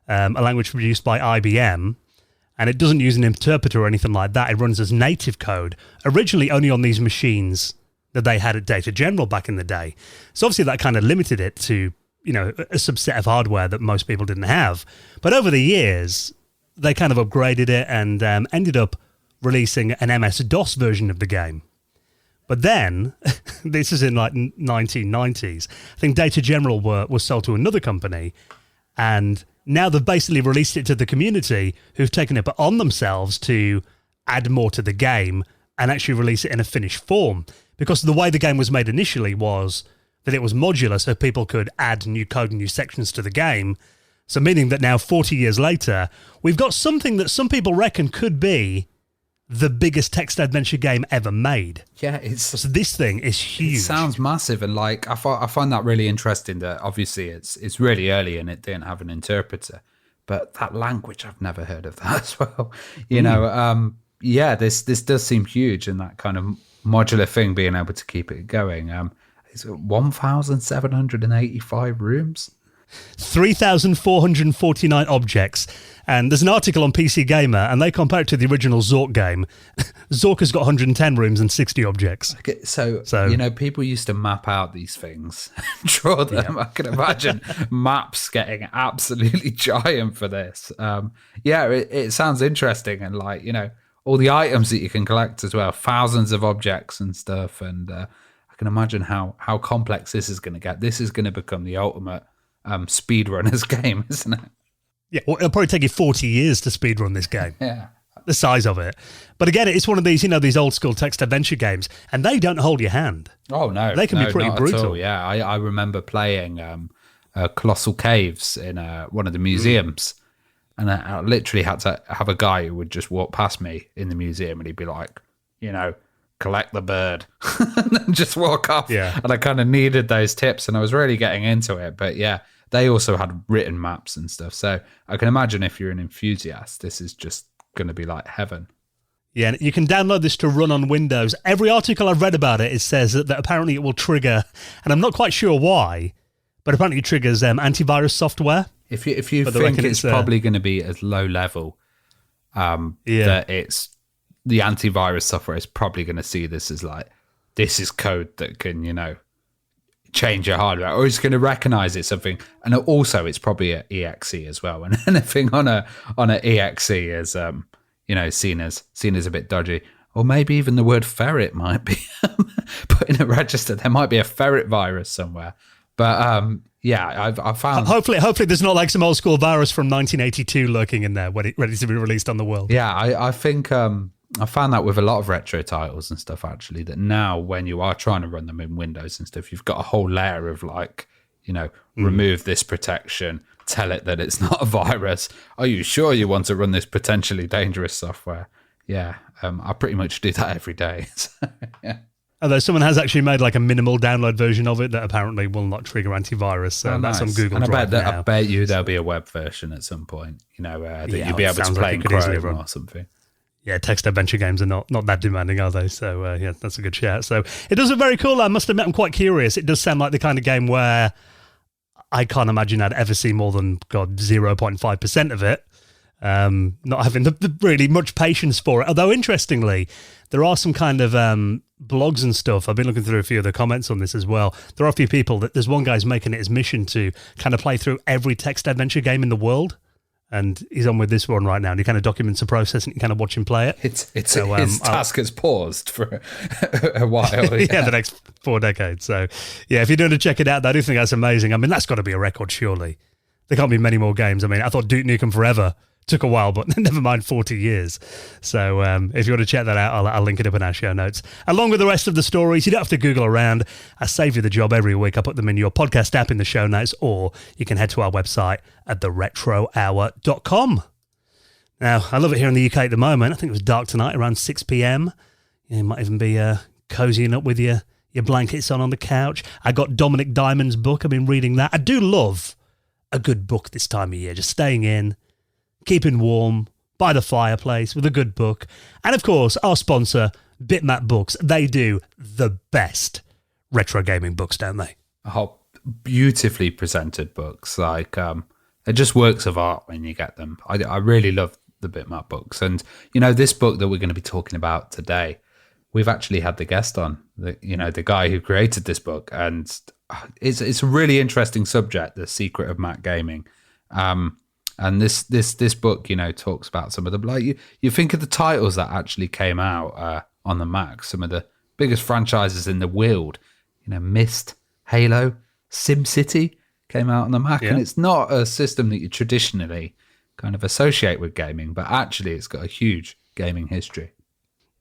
a language produced by IBM, and it doesn't use an interpreter or anything like that. It runs as native code, originally only on these machines that they had at Data General back in the day. So obviously that kind of limited it to, a subset of hardware that most people didn't have. But over the years, they kind of upgraded it and ended up releasing an MS-DOS version of the game. But then, this is in like 1990s, I think Data General was sold to another company, and now they've basically released it to the community who've taken it on themselves to add more to the game and actually release it in a finished form. Because the way the game was made initially was that it was modular, so people could add new code and new sections to the game. So meaning that now, 40 years later, we've got something that some people reckon could be the biggest text adventure game ever made. Yeah, so this thing is huge. It sounds massive, and like I find that really interesting. That obviously it's really early and it didn't have an interpreter, but that language, I've never heard of that as well. This does seem huge, and that kind of modular thing being able to keep it going. It's 1,785 rooms. 3,449 objects. And there's an article on PC Gamer, and they compare it to the original Zork game. Zork has got 110 rooms and 60 objects. Okay, so people used to map out these things, draw them. Yeah. I can imagine maps getting absolutely giant for this. It sounds interesting, and all the items that you can collect as well, thousands of objects and stuff. And I can imagine how complex this is going to get. This is going to become the ultimate speedrunners game, isn't it? Yeah, well, it'll probably take you 40 years to speedrun this game. Yeah. The size of it. But again, it's one of these, these old school text adventure games, and they don't hold your hand. Oh, no. They can be pretty brutal. Yeah, I remember playing Colossal Caves in one of the museums, and I literally had to have a guy who would just walk past me in the museum, and he'd be like, collect the bird, and then just walk off. Yeah. And I kind of needed those tips, and I was really getting into it. But yeah, they also had written maps and stuff. So I can imagine if you're an enthusiast, this is just going to be like heaven. Yeah, and you can download this to run on Windows. Every article I've read about it says that apparently it will trigger, and I'm not quite sure why, but apparently it triggers antivirus software. If you think it's probably going to be as low level, that it's the antivirus software is probably going to see this as this is code that can change your hardware, or it's going to recognize it's something. And also it's probably an exe as well, and anything on an exe is seen as a bit dodgy. Or maybe even the word ferret might be put in a register. There might be a ferret virus somewhere. But I've found hopefully there's not some old school virus from 1982 lurking in there ready to be released on the world. Yeah, I think I found that with a lot of retro titles and stuff, actually, that now when you are trying to run them in Windows and stuff, you've got a whole layer of remove this protection, tell it that it's not a virus. Are you sure you want to run this potentially dangerous software? Yeah, I pretty much do that every day. So, yeah. Although someone has actually made a minimal download version of it that apparently will not trigger antivirus. So that's on Google Drive now. I bet you there'll be a web version at some point, that you'll be able to play in Chrome or something. Yeah, text adventure games are not that demanding, are they? So, that's a good shout. So, it does look very cool. I must admit, I'm quite curious. It does sound like the kind of game where I can't imagine I'd ever see more than, 0.5% of it. Not having really much patience for it. Although, interestingly, there are some kind of blogs and stuff. I've been looking through a few of the comments on this as well. There are a few people there's one guy's making it his mission to kind of play through every text adventure game in the world. And he's on with this one right now, and he kind of documents the process, and you kind of watch him play it. His task has paused for a while. Yeah, the next 4 decades. So, yeah, if you're doing to check it out, I do think that's amazing. I mean, that's got to be a record, surely. There can't be many more games. I mean, I thought Duke Nukem Forever took a while, but never mind 40 years. So if you want to check that out, I'll link it up in our show notes. Along with the rest of the stories, you don't have to Google around. I save you the job every week. I put them in your podcast app in the show notes, or you can head to our website at theretrohour.com. Now, I love it here in the UK at the moment. I think it was dark tonight, around 6 p.m. You might even be cozying up with your blankets on the couch. I got Dominic Diamond's book. I've been reading that. I do love a good book this time of year, just staying in, keeping warm by the fireplace with a good book. And of course, our sponsor, Bitmap Books, they do the best retro gaming books, don't they? Oh, beautifully presented books. They're just works of art when you get them. I really love the Bitmap Books. And, this book that we're going to be talking about today, we've actually had the guest on, the guy who created this book. And it's a really interesting subject, The Secret of Mac Gaming. And this book, talks about some of the you think of the titles that actually came out on the Mac, some of the biggest franchises in the world, Myst, Halo, SimCity came out on the Mac, and it's not a system that you traditionally kind of associate with gaming, but actually it's got a huge gaming history.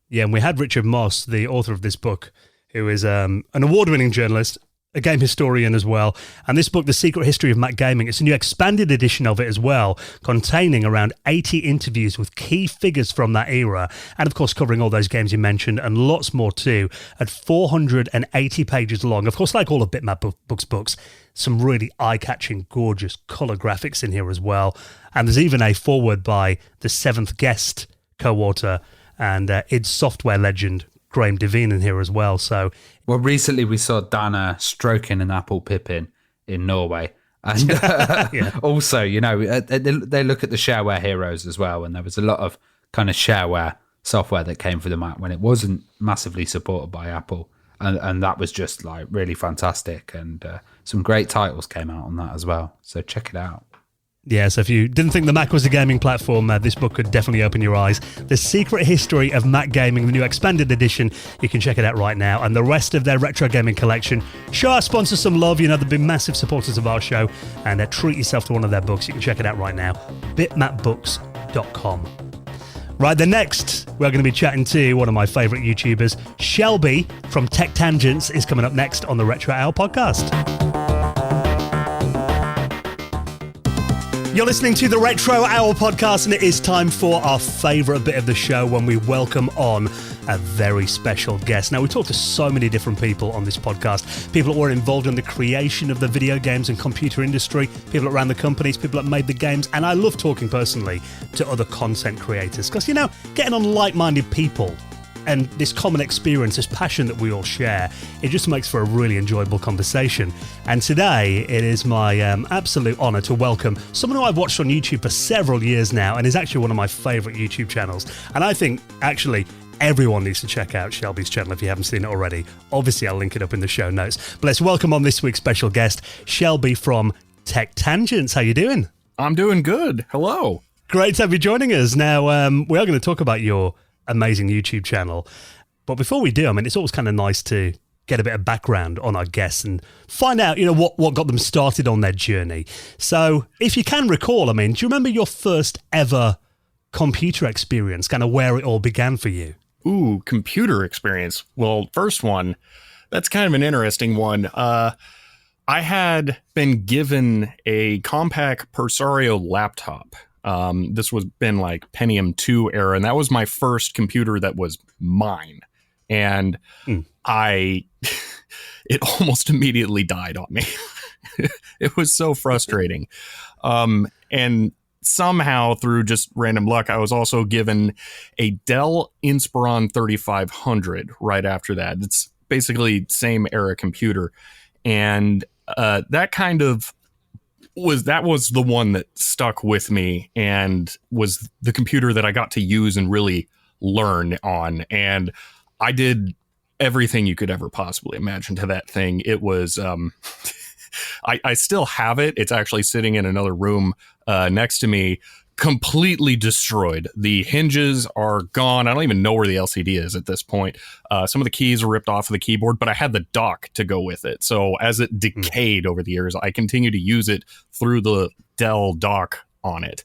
Yeah, and we had Richard Moss, the author of this book, who is an award-winning journalist, a game historian as well. And this book, The Secret History of Mac Gaming, it's a new expanded edition of it as well, containing around 80 interviews with key figures from that era, and of course covering all those games you mentioned, and lots more too, at 480 pages long. Of course, like all of Bitmap books, some really eye-catching, gorgeous colour graphics in here as well. And there's even a foreword by the seventh guest co-author and id Software legend, Graham Devine, in here as well. So, recently we saw Dana stroking an apple pippin in Norway, And also, they look at the shareware heroes as well. And there was a lot of kind of shareware software that came for the Mac when it wasn't massively supported by Apple. And that was just like really fantastic. And some great titles came out on that as well. So check it out. Yeah, so if you didn't think the Mac was a gaming platform, this book could definitely open your eyes. The Secret History of Mac Gaming, the new expanded edition, you can check it out right now. And the rest of their retro gaming collection. Show our sponsors some love. You know, they've been massive supporters of our show. And treat yourself to one of their books. You can check it out right now. bitmapbooks.com. Right, then next, we're going to be chatting to one of my favourite YouTubers, Shelby from Tech Tangents, is coming up next on the Retro Hour podcast. You're listening to the Retro Hour podcast, and it is time for our favourite bit of the show when we welcome on a very special guest. Now, we talk to so many different people on this podcast, people that were involved in the creation of the video games and computer industry, people that ran the companies, people that made the games, and I love talking personally to other content creators because, getting on like-minded people and this common experience, this passion that we all share, it just makes for a really enjoyable conversation. And today, it is my absolute honour to welcome someone who I've watched on YouTube for several years now and is actually one of my favourite YouTube channels. And I think, actually, everyone needs to check out Shelby's channel if you haven't seen it already. Obviously, I'll link it up in the show notes. But let's welcome on this week's special guest, Shelby from Tech Tangents. How you doing? I'm doing good. Hello. Great to have you joining us. Now, we are going to talk about your amazing YouTube channel. But before we do, it's always kind of nice to get a bit of background on our guests and find out, what got them started on their journey. So if you can recall, do you remember your first ever computer experience, kind of where it all began for you? Ooh, computer experience. Well, first one, that's kind of an interesting one. I had been given a Compaq Persario laptop. This was been like Pentium 2 era, and that was my first computer that was mine. And it almost immediately died on me. It was so frustrating. And somehow through just random luck, I was also given a Dell Inspiron 3500 right after that. It's basically same era computer. And that kind of was the one that stuck with me and was the computer that I got to use and really learn on. And I did everything you could ever possibly imagine to that thing. It was, I still have it. It's actually sitting in another room next to me, completely destroyed. The hinges are gone. I don't even know where the LCD is at this point. Some of the keys are ripped off of the keyboard, but I had the dock to go with it. So as it decayed over the years, I continue to use it through the Dell dock on it.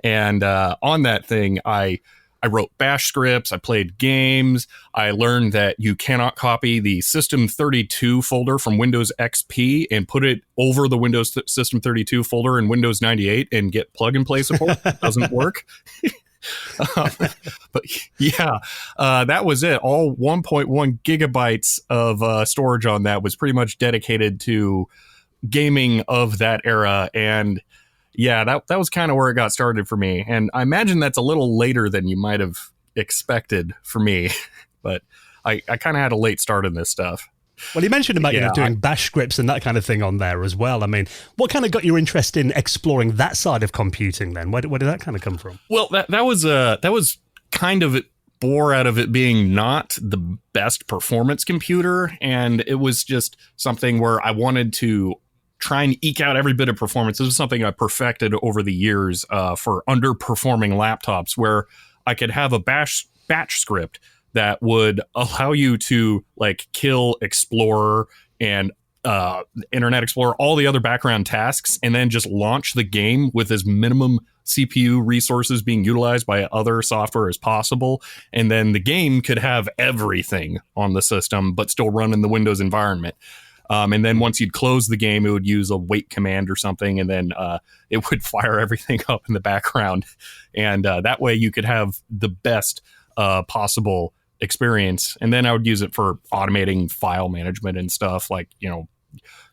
And on that thing, I wrote bash scripts, I played games, I learned that you cannot copy the System32 folder from Windows XP and put it over the Windows System32 folder in Windows 98 and get plug-and-play support. It doesn't work. But yeah, that was it. All 1.1 gigabytes of storage on that was pretty much dedicated to gaming of that era. And yeah, that was kind of where it got started for me. And I imagine that's a little later than you might have expected for me. But I kind of had a late start in this stuff. Well, you mentioned about doing bash scripts and that kind of thing on there as well. What kind of got your interest in exploring that side of computing then? Where did that kind of come from? Well, that was kind of bore out of it being not the best performance computer. And it was just something where I wanted to try and eke out every bit of performance. This was something I perfected over the years for underperforming laptops, where I could have a batch script that would allow you to like kill Explorer and Internet Explorer, all the other background tasks, and then just launch the game with as minimum CPU resources being utilized by other software as possible. And then the game could have everything on the system, but still run in the Windows environment. And then once you'd close the game, it would use a wait command or something, and then it would fire everything up in the background. And that way you could have the best possible experience. And then I would use it for automating file management and stuff like,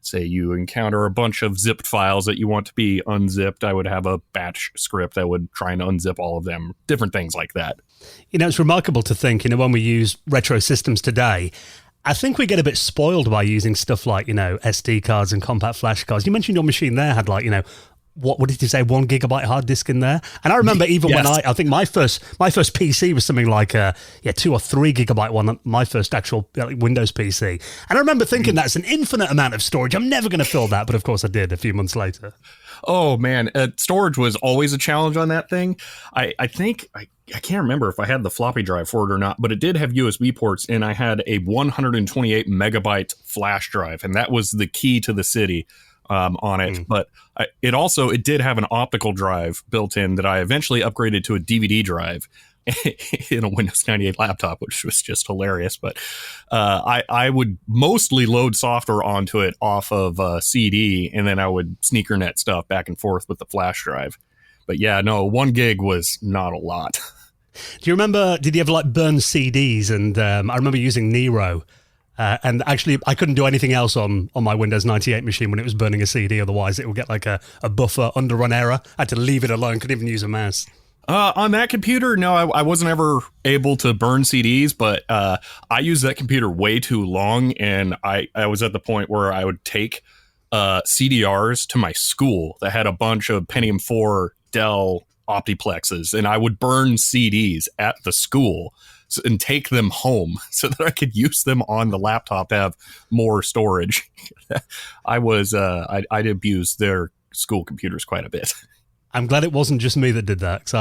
say you encounter a bunch of zipped files that you want to be unzipped. I would have a batch script that would try and unzip all of them, different things like that. It's remarkable to think, when we use retro systems today, I think we get a bit spoiled by using stuff like, SD cards and compact flash cards. You mentioned your machine there had like, what did you say, 1 gigabyte hard disk in there? And I remember even Yes. when I think my first PC was something like 2 or 3 gigabyte one, my first actual Windows PC. And I remember thinking that's an infinite amount of storage. I'm never going to fill that. But of course I did a few months later. Oh man, storage was always a challenge on that thing. I think I can't remember if I had the floppy drive for it or not, but it did have USB ports, and I had a 128 megabyte flash drive, and that was the key to the city on it. But it did have an optical drive built in that I eventually upgraded to a DVD drive in a Windows 98 laptop, which was just hilarious. But I would mostly load software onto it off of CD, and then I would sneakernet stuff back and forth with the flash drive. But yeah, no, 1 gig was not a lot. Do you remember, did you ever burn CDs? And I remember using Nero. And actually, I couldn't do anything else on my Windows 98 machine when it was burning a CD. Otherwise, it would get like a buffer underrun error. I had to leave it alone. Couldn't even use a mouse. On that computer, no, I wasn't ever able to burn CDs, but I used that computer way too long, and I was at the point where I would take CDRs to my school that had a bunch of Pentium 4 Dell Optiplexes, and I would burn CDs at the school and take them home so that I could use them on the laptop to have more storage. I'd abused their school computers quite a bit. I'm glad it wasn't just me that did that. So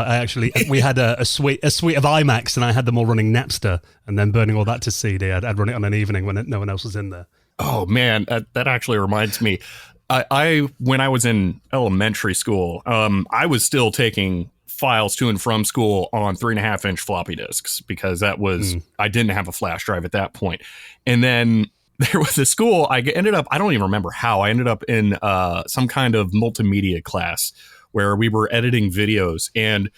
we had a suite of iMacs, and I had them all running Napster and then burning all that to CD. I'd run it on an evening when no one else was in there. Oh man, that actually reminds me. When I was in elementary school, I was still taking files to and from school on 3.5-inch floppy disks because that was I didn't have a flash drive at that point. And then there was a school I don't even remember how I ended up in some kind of multimedia class where we were editing videos, and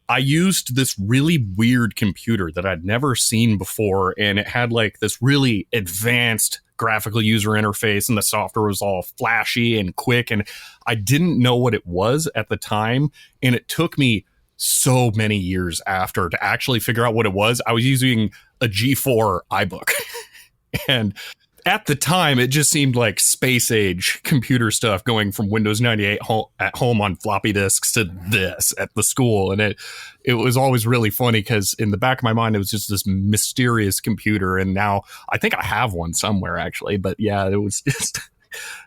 I used this really weird computer that I'd never seen before, and it had like this really advanced graphical user interface, and the software was all flashy and quick, and I didn't know what it was at the time, and it took me so many years after to actually figure out what it was. I was using a G4 iBook and at the time it just seemed like space age computer stuff, going from Windows 98 at home on floppy disks to this at the school. And it was always really funny because in the back of my mind it was just this mysterious computer, and now I think I have one somewhere actually. But yeah, it was just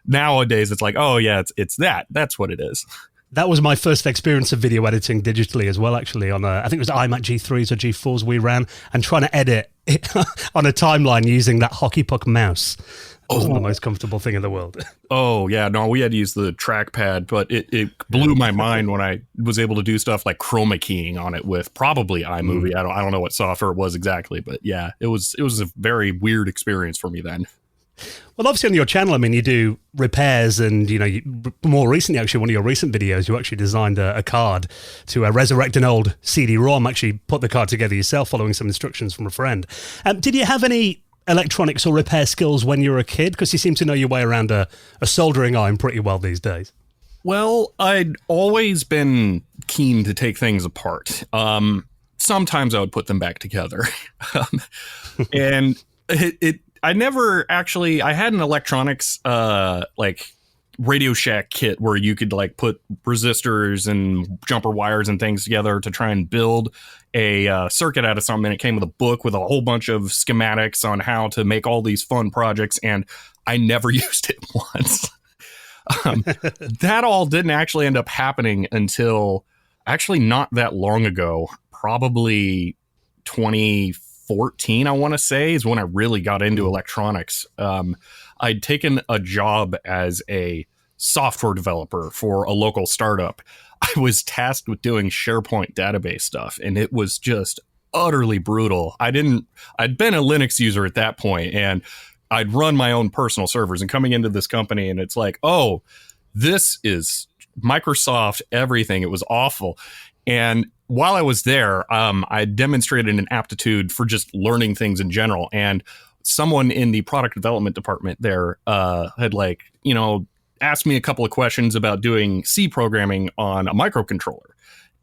nowadays it's like, oh yeah, it's that's what it is. That was my first experience of video editing digitally as well, actually, on I think it was iMac G3s or G4s we ran, and trying to edit on a timeline using that hockey puck mouse. It wasn't the most comfortable thing in the world. Oh, yeah. No, we had to use the trackpad, but it blew my mind when I was able to do stuff like chroma keying on it with probably iMovie. I don't know what software it was exactly, but yeah, it was a very weird experience for me then. Well, obviously on your channel, I mean, you do repairs, and more recently, actually, one of your recent videos, you actually designed a card to resurrect an old CD-ROM. Actually, put the card together yourself, following some instructions from a friend. Did you have any electronics or repair skills when you were a kid? Because you seem to know your way around a soldering iron pretty well these days. Well, I'd always been keen to take things apart. Sometimes I would put them back together, and I never actually, I had an electronics, like Radio Shack kit where you could like put resistors and jumper wires and things together to try and build a circuit out of something. It came with a book with a whole bunch of schematics on how to make all these fun projects, and I never used it once. That all didn't actually end up happening until actually not that long ago, probably 2014, I want to say, is when I really got into electronics. I'd taken a job as a software developer for a local startup. I was tasked with doing SharePoint database stuff, and it was just utterly brutal. I'd been a Linux user at that point, and I'd run my own personal servers, and coming into this company, and it's like, oh, this is Microsoft everything. It was awful. And while I was there, I demonstrated an aptitude for just learning things in general. And someone in the product development department there had asked me a couple of questions about doing C programming on a microcontroller.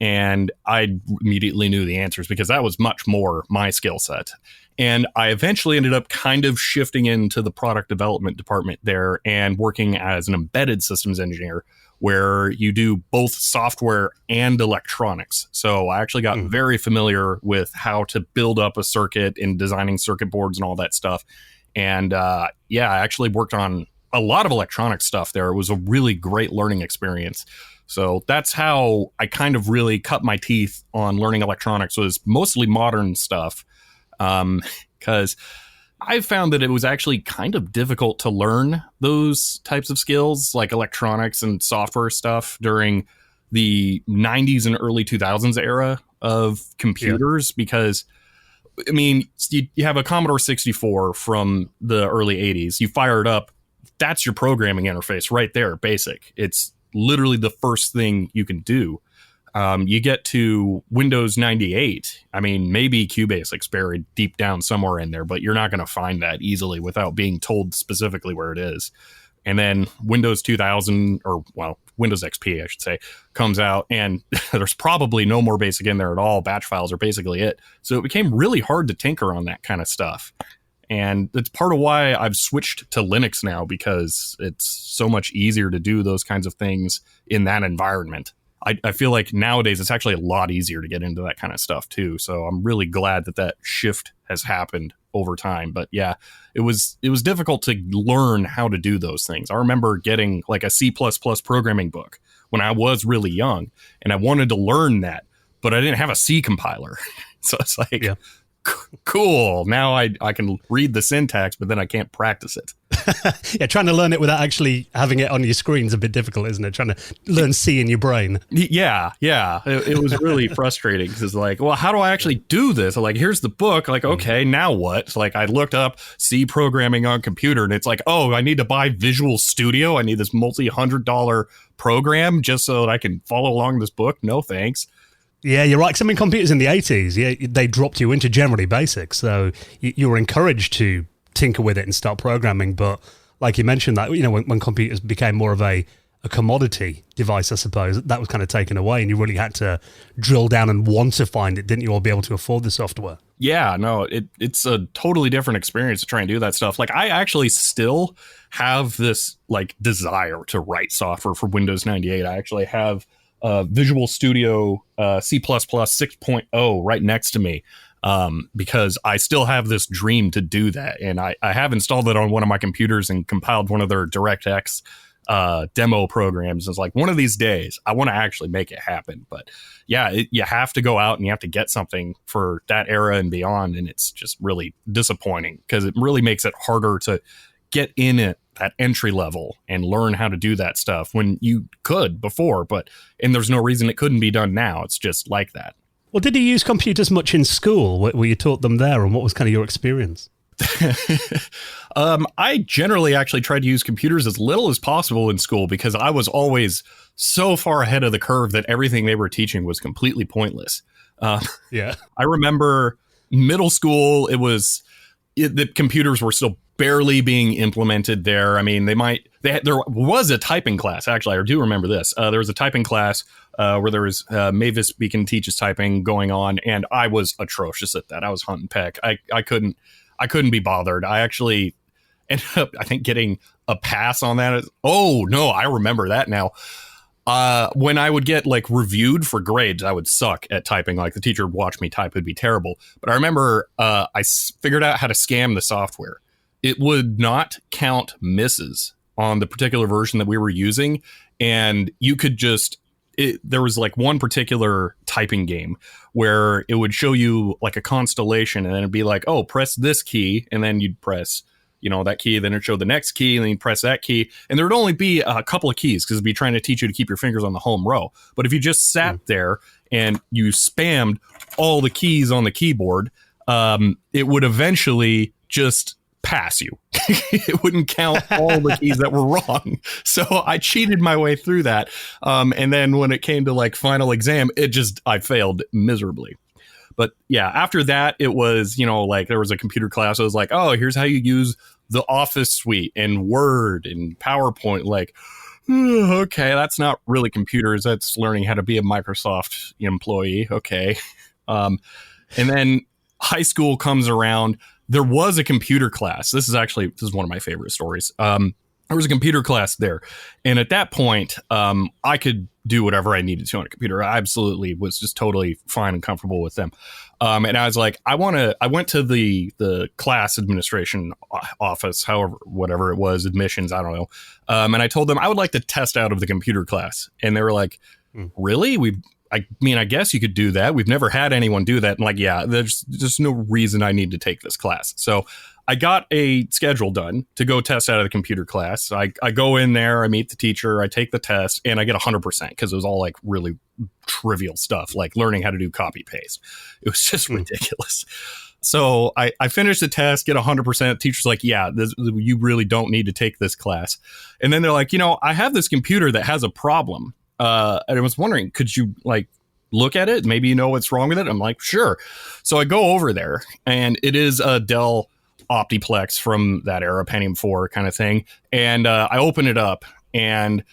And I immediately knew the answers because that was much more my skill set. And I eventually ended up kind of shifting into the product development department there and working as an embedded systems engineer, where you do both software and electronics. So I actually got very familiar with how to build up a circuit and designing circuit boards and all that stuff. And I actually worked on a lot of electronic stuff there. It was a really great learning experience. So that's how I kind of really cut my teeth on learning electronics, was mostly modern stuff. Because I found that it was actually kind of difficult to learn those types of skills, like electronics and software stuff, during the 90s and early 2000s era of computers. Because, I mean, you have a Commodore 64 from the early 80s. You fire it up. That's your programming interface right there, basic. It's literally the first thing you can do. You get to Windows 98. I mean, maybe QBasic's buried deep down somewhere in there, but you're not going to find that easily without being told specifically where it is. And then Windows 2000, or well, Windows XP, I should say, comes out, and there's probably no more BASIC in there at all. Batch files are basically it. So it became really hard to tinker on that kind of stuff. And that's part of why I've switched to Linux now, because it's so much easier to do those kinds of things in that environment. I feel like nowadays it's actually a lot easier to get into that kind of stuff too. So I'm really glad that shift has happened over time. But yeah, it was difficult to learn how to do those things. I remember getting like a C++ programming book when I was really young, and I wanted to learn that, but I didn't have a C compiler. So it's like, cool. Now I can read the syntax, but then I can't practice it. Yeah, trying to learn it without actually having it on your screen is a bit difficult, isn't it? Trying to learn C in your brain. Yeah. It was really frustrating, because like, well, how do I actually do this? I'm like, here's the book. Like, okay, now what? So like, I looked up C programming on computer, and it's like, oh, I need to buy Visual Studio. I need this multi-$100 program just so that I can follow along this book. No, thanks. Yeah, you're right. Some in computers in the 80s, they dropped you into generally basic. So you were encouraged to tinker with it and start programming. But like you mentioned, that when computers became more of a commodity device, I suppose, that was kind of taken away, and you really had to drill down and want to find it, didn't you, or be able to afford the software? Yeah, no, it's a totally different experience to try and do that stuff. Like, I actually still have this like desire to write software for Windows 98. I actually have Visual Studio C++ 6.0 right next to me, because I still have this dream to do that. And I have installed it on one of my computers and compiled one of their DirectX demo programs. It's like, one of these days I want to actually make it happen. But yeah, you have to go out and you have to get something for that era and beyond. And it's just really disappointing, because it really makes it harder to get in at that entry level and learn how to do that stuff when you could before, and there's no reason it couldn't be done now. It's just like that. Well, did you use computers much in school? Were you taught them there, and what was kind of your experience? I generally actually tried to use computers as little as possible in school, because I was always so far ahead of the curve that everything they were teaching was completely pointless. Yeah. I remember middle school, the computers were still barely being implemented there. I mean, there was a typing class. Actually, I do remember this. There was a typing class where there was Mavis Beacon teaches typing going on, and I was atrocious at that. I was hunt and peck. I couldn't be bothered. I actually ended up, I think, getting a pass on that. Oh no, I remember that now. When I would get like reviewed for grades, I would suck at typing. Like, the teacher would watch me type, it'd be terrible. But I remember I figured out how to scam the software. It would not count misses on the particular version that we were using. And you could there was like one particular typing game where it would show you like a constellation, and then it'd be like, oh, press this key. And then you'd press, that key, then it'd show the next key, and then you'd press that key. And there would only be a couple of keys, because it'd be trying to teach you to keep your fingers on the home row. But if you just sat there and you spammed all the keys on the keyboard, it would eventually just pass you. It wouldn't count all the keys that were wrong. So I cheated my way through that. And then when it came to like final exam, I failed miserably. But yeah, after that, it was, like there was a computer class. I was like, oh, here's how you use the Office suite and Word and PowerPoint. Like, Okay, that's not really computers. That's learning how to be a Microsoft employee. Okay. And then high school comes around. There was a computer class. This is one of my favorite stories. There was a computer class there. And at that point, I could do whatever I needed to on a computer. I absolutely was just totally fine and comfortable with them. And I was like, I went to the class administration office, whatever it was, admissions, I don't know. And I told them I would like to test out of the computer class. And they were like, really? I guess you could do that. We've never had anyone do that. And like, yeah, there's just no reason I need to take this class. So I got a schedule done to go test out of the computer class. I go in there, I meet the teacher, I take the test, and I get 100% because it was all like really trivial stuff, like learning how to do copy paste. It was just ridiculous. So I finished the test, get 100%. Teacher's like, yeah, you really don't need to take this class. And then they're like, I have this computer that has a problem. And I was wondering, could you like look at it? Maybe you know what's wrong with it. I'm like, sure. So I go over there, and it is a Dell Optiplex from that era, Pentium 4 kind of thing. And I open it up, and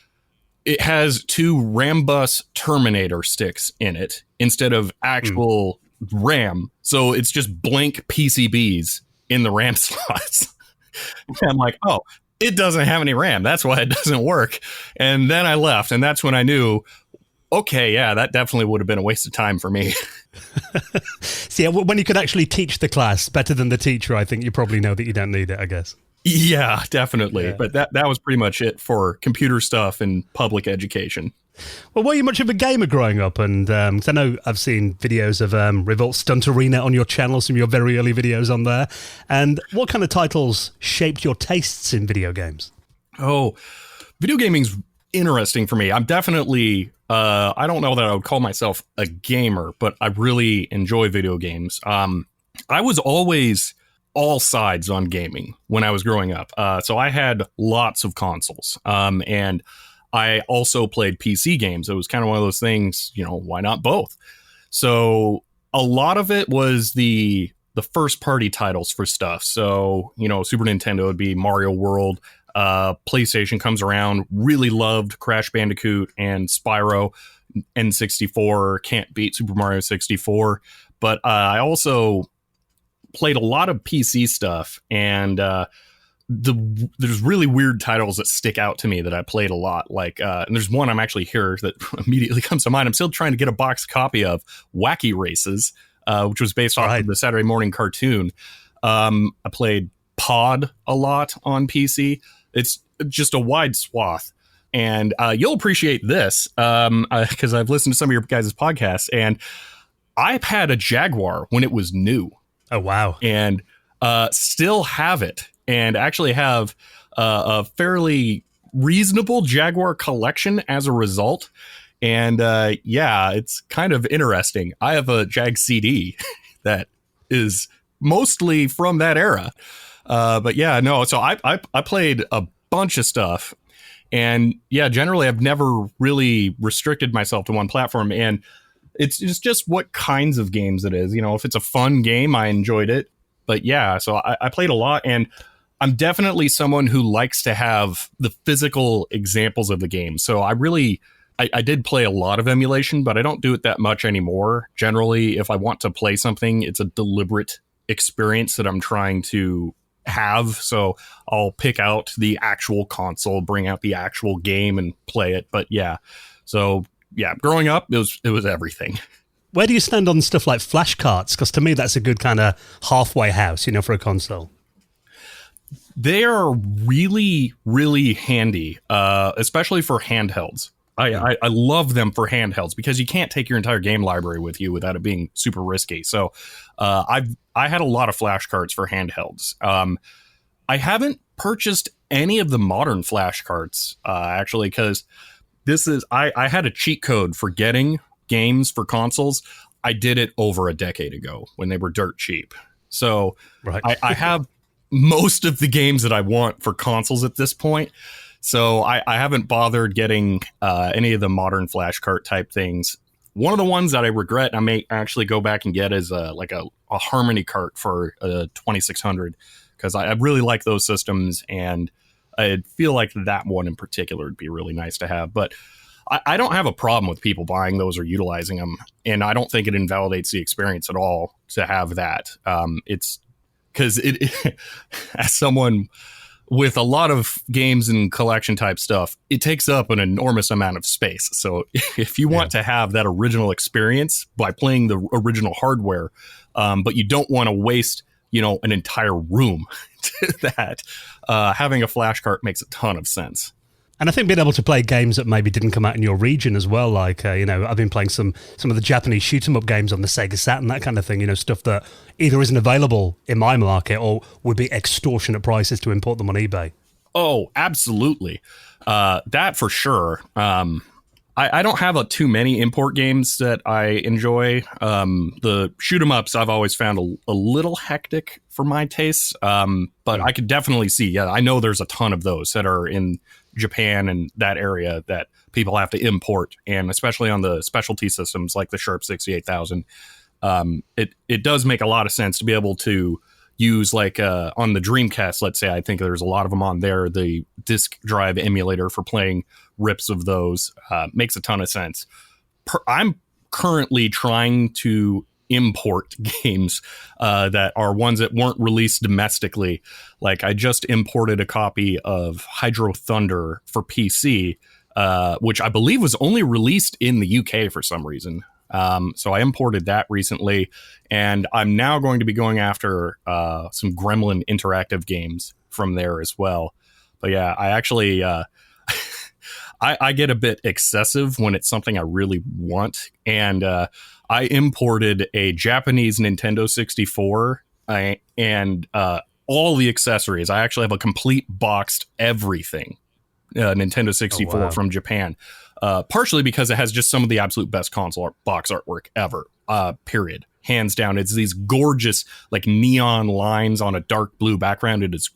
it has 2 Rambus Terminator sticks in it instead of actual RAM. So it's just blank PCBs in the RAM slots. And I'm like, oh, it doesn't have any RAM. That's why it doesn't work. And then I left, and that's when I knew, okay, yeah, that definitely would have been a waste of time for me. See, when you could actually teach the class better than the teacher, I think you probably know that you don't need it, I guess. Yeah, definitely. Yeah. But that was pretty much it for computer stuff and public education. Well, were you much of a gamer growing up? And 'cause I know I've seen videos of Revolt Stunt Arena on your channel, some of your very early videos on there. And what kind of titles shaped your tastes in video games? Oh, video gaming's interesting for me. I'm definitely, I don't know that I would call myself a gamer, but I really enjoy video games. I was always all sides on gaming when I was growing up. So I had lots of consoles. And I also played PC games. It was kind of one of those things, why not both? So a lot of it was the first party titles for stuff. So, Super Nintendo would be Mario World. PlayStation comes around, really loved Crash Bandicoot and Spyro. N64 can't beat Super Mario 64. But I also played a lot of PC stuff, and there's really weird titles that stick out to me that I played a lot. Like, and there's one I'm actually here that immediately comes to mind. I'm still trying to get a box copy of Wacky Races, which was based off of the Saturday morning cartoon. I played Pod a lot on PC. It's just a wide swath. And you'll appreciate this because I've listened to some of your guys' podcasts, and I've had a Jaguar when it was new. Oh, wow. And still have it, and actually have a fairly reasonable Jaguar collection as a result. And yeah, it's kind of interesting. I have a Jag CD that is mostly from that era. But yeah, no, so I played a bunch of stuff. And yeah, generally I've never really restricted myself to one platform. And it's just what kinds of games it is. If it's a fun game, I enjoyed it. But yeah, so I played a lot, and I'm definitely someone who likes to have the physical examples of the game. So I did play a lot of emulation, but I don't do it that much anymore. Generally, if I want to play something, it's a deliberate experience that I'm trying to have. So I'll pick out the actual console, bring out the actual game and play it. But yeah, so yeah, growing up, it was everything. Where do you stand on stuff like flash carts? Because to me, that's a good kind of halfway house, for a console. They are really, really handy, especially for handhelds. I love them for handhelds because you can't take your entire game library with you without it being super risky. So I had a lot of flash carts for handhelds. I haven't purchased any of the modern flash carts, actually, because I had a cheat code for getting games for consoles. I did it over a decade ago when they were dirt cheap. So right. I have most of the games that I want for consoles at this point. So I haven't bothered getting any of the modern flash cart type things. One of the ones that I regret, I may actually go back and get is a Harmony cart for 2600, because I really like those systems. And I feel like that one in particular would be really nice to have. But I don't have a problem with people buying those or utilizing them, and I don't think it invalidates the experience at all to have that. It's because it as someone with a lot of games and collection type stuff, it takes up an enormous amount of space. So if you want to have that original experience by playing the original hardware, but you don't want to waste, an entire room to that, having a flash cart makes a ton of sense. And I think being able to play games that maybe didn't come out in your region as well, like, I've been playing some of the Japanese shoot-'em-up games on the Sega Saturn, that kind of thing, stuff that either isn't available in my market or would be extortionate prices to import them on eBay. Oh, absolutely. That for sure. I don't have too many import games that I enjoy. The shoot-'em-ups I've always found a little hectic for my tastes, but I could definitely see, I know there's a ton of those that are in Japan and that area that people have to import, and especially on the specialty systems like the Sharp 68000, it does make a lot of sense to be able to use, like on the Dreamcast, let's say. I think there's a lot of them on there. The disk drive emulator for playing rips of those makes a ton of sense. I'm currently trying to import games that are ones that weren't released domestically. Like I just imported a copy of Hydro Thunder for PC, which I believe was only released in the UK for some reason. So I imported that recently, and I'm now going to be going after some Gremlin interactive games from there as well. But yeah, I actually I get a bit excessive when it's something I really want, and I imported a Japanese Nintendo 64 and all the accessories. I actually have a complete boxed everything Nintendo 64 from Japan. Partially because it has just some of the absolute best console box artwork ever, period. Hands down. It's these gorgeous, like, neon lines on a dark blue background. It is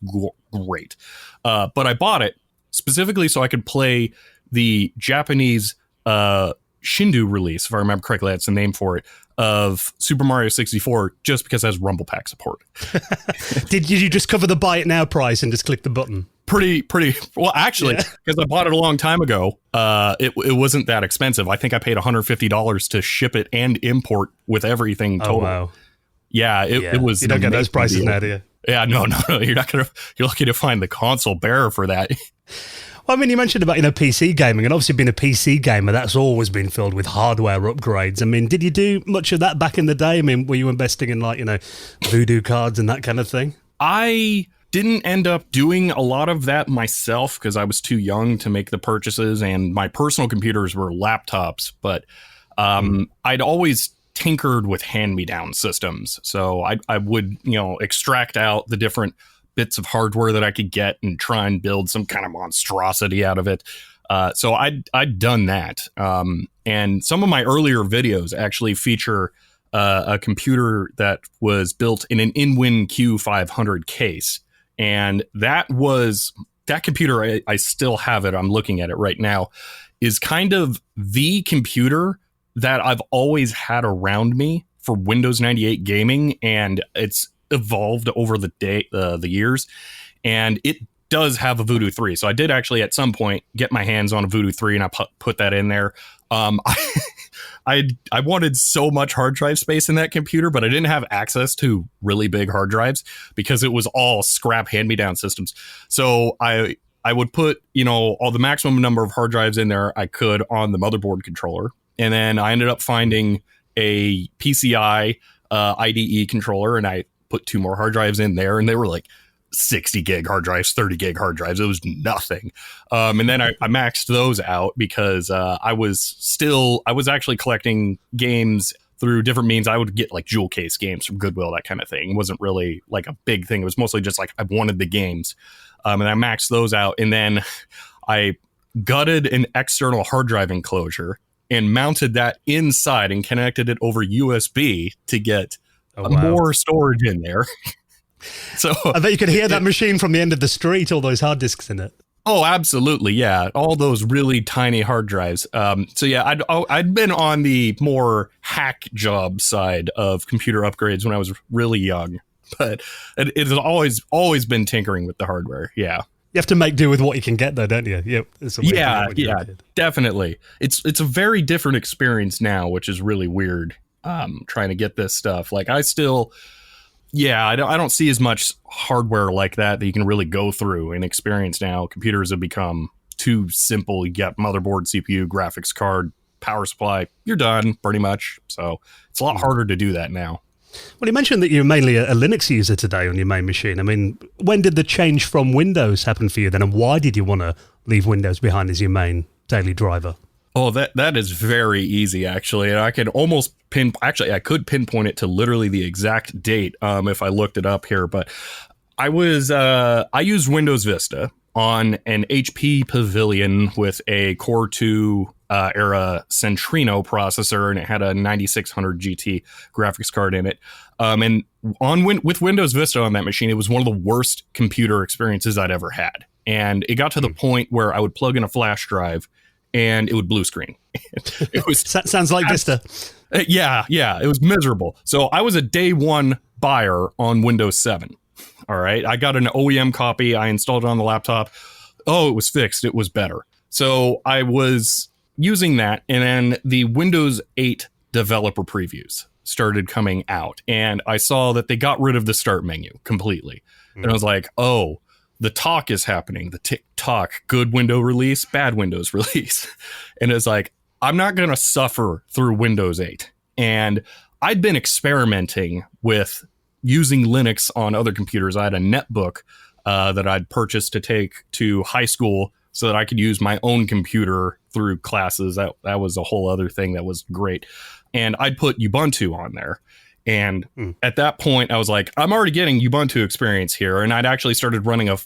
great. But I bought it specifically so I could play the Japanese Shindu release, if I remember correctly, that's the name for it, of Super Mario 64, just because it has Rumble Pack support. Did you just cover the buy it now price and just click the button? Pretty well, actually, because I bought it a long time ago. It wasn't that expensive. I think I paid $150 to ship it and import with everything total. Oh, wow. Yeah, it was. You don't get those prices now, do you? Yeah, no. You're lucky to find the console bearer for that. Well, I mean, you mentioned about, PC gaming, and obviously being a PC gamer, that's always been filled with hardware upgrades. I mean, did you do much of that back in the day? I mean, were you investing in, like, voodoo cards and that kind of thing? I didn't end up doing a lot of that myself because I was too young to make the purchases, and my personal computers were laptops, but I'd always tinkered with hand-me-down systems. So I would, extract out the different bits of hardware that I could get and try and build some kind of monstrosity out of it. So I'd done that. And some of my earlier videos actually feature a computer that was built in an InWin Q500 case. And that computer, I still have it. I'm looking at it right now, is kind of the computer that I've always had around me for Windows 98 gaming. And it's evolved over the years, and it does have a Voodoo 3. So I did actually at some point get my hands on a Voodoo 3, and I put that in there. I wanted so much hard drive space in that computer, but I didn't have access to really big hard drives because it was all scrap hand-me-down systems. So I would put, all the maximum number of hard drives in there I could on the motherboard controller. And then I ended up finding a PCI IDE controller, and I put 2 more hard drives in there, and they were like 60 gig hard drives, 30 gig hard drives. It was nothing. And then I maxed those out because I was actually collecting games through different means. I would get like jewel case games from Goodwill, that kind of thing. It wasn't really like a big thing. It was mostly just like I wanted the games. And I maxed those out. And then I gutted an external hard drive enclosure and mounted that inside and connected it over USB to get more storage in there. So I bet you could hear that machine from the end of the street, all those hard disks in it. Oh, absolutely. Yeah. All those really tiny hard drives. So yeah, I'd been on the more hack job side of computer upgrades when I was really young, but it has always been tinkering with the hardware. Yeah. You have to make do with what you can get, though, don't you? Yep. Yeah, definitely. It's a very different experience now, which is really weird. Trying to get this stuff. Like I don't see as much hardware like that you can really go through and experience now. Computers have become too simple. You got motherboard, CPU, graphics card, power supply. You're done pretty much. So it's a lot harder to do that now. Well, you mentioned that you're mainly a Linux user today on your main machine. I mean, when did the change from Windows happen for you then, and why did you want to leave Windows behind as your main daily driver? Oh, that is very easy, actually. And I could almost I could pinpoint it to literally the exact date if I looked it up here. But I used Windows Vista on an HP Pavilion with a Core 2 era Centrino processor, and it had a 9600 GT graphics card in it. And with Windows Vista on that machine, it was one of the worst computer experiences I'd ever had. And it got to the point where I would plug in a flash drive and it would blue screen. It was sounds like Vista. Yeah, it was miserable. So I was a day one buyer on Windows 7. All right, I got an OEM copy. I installed it on the laptop. Oh, it was fixed. It was better. So I was using that, and then the Windows 8 developer previews started coming out, and I saw that they got rid of the start menu completely. And I was like, oh, the talk is happening. The tick-tock, good window release, bad Windows release. And it's like, I'm not going to suffer through Windows 8. And I'd been experimenting with using Linux on other computers. I had a netbook that I'd purchased to take to high school so that I could use my own computer through classes. That was a whole other thing that was great. And I'd put Ubuntu on there. And at that point, I was like, I'm already getting Ubuntu experience here. And I'd actually started running a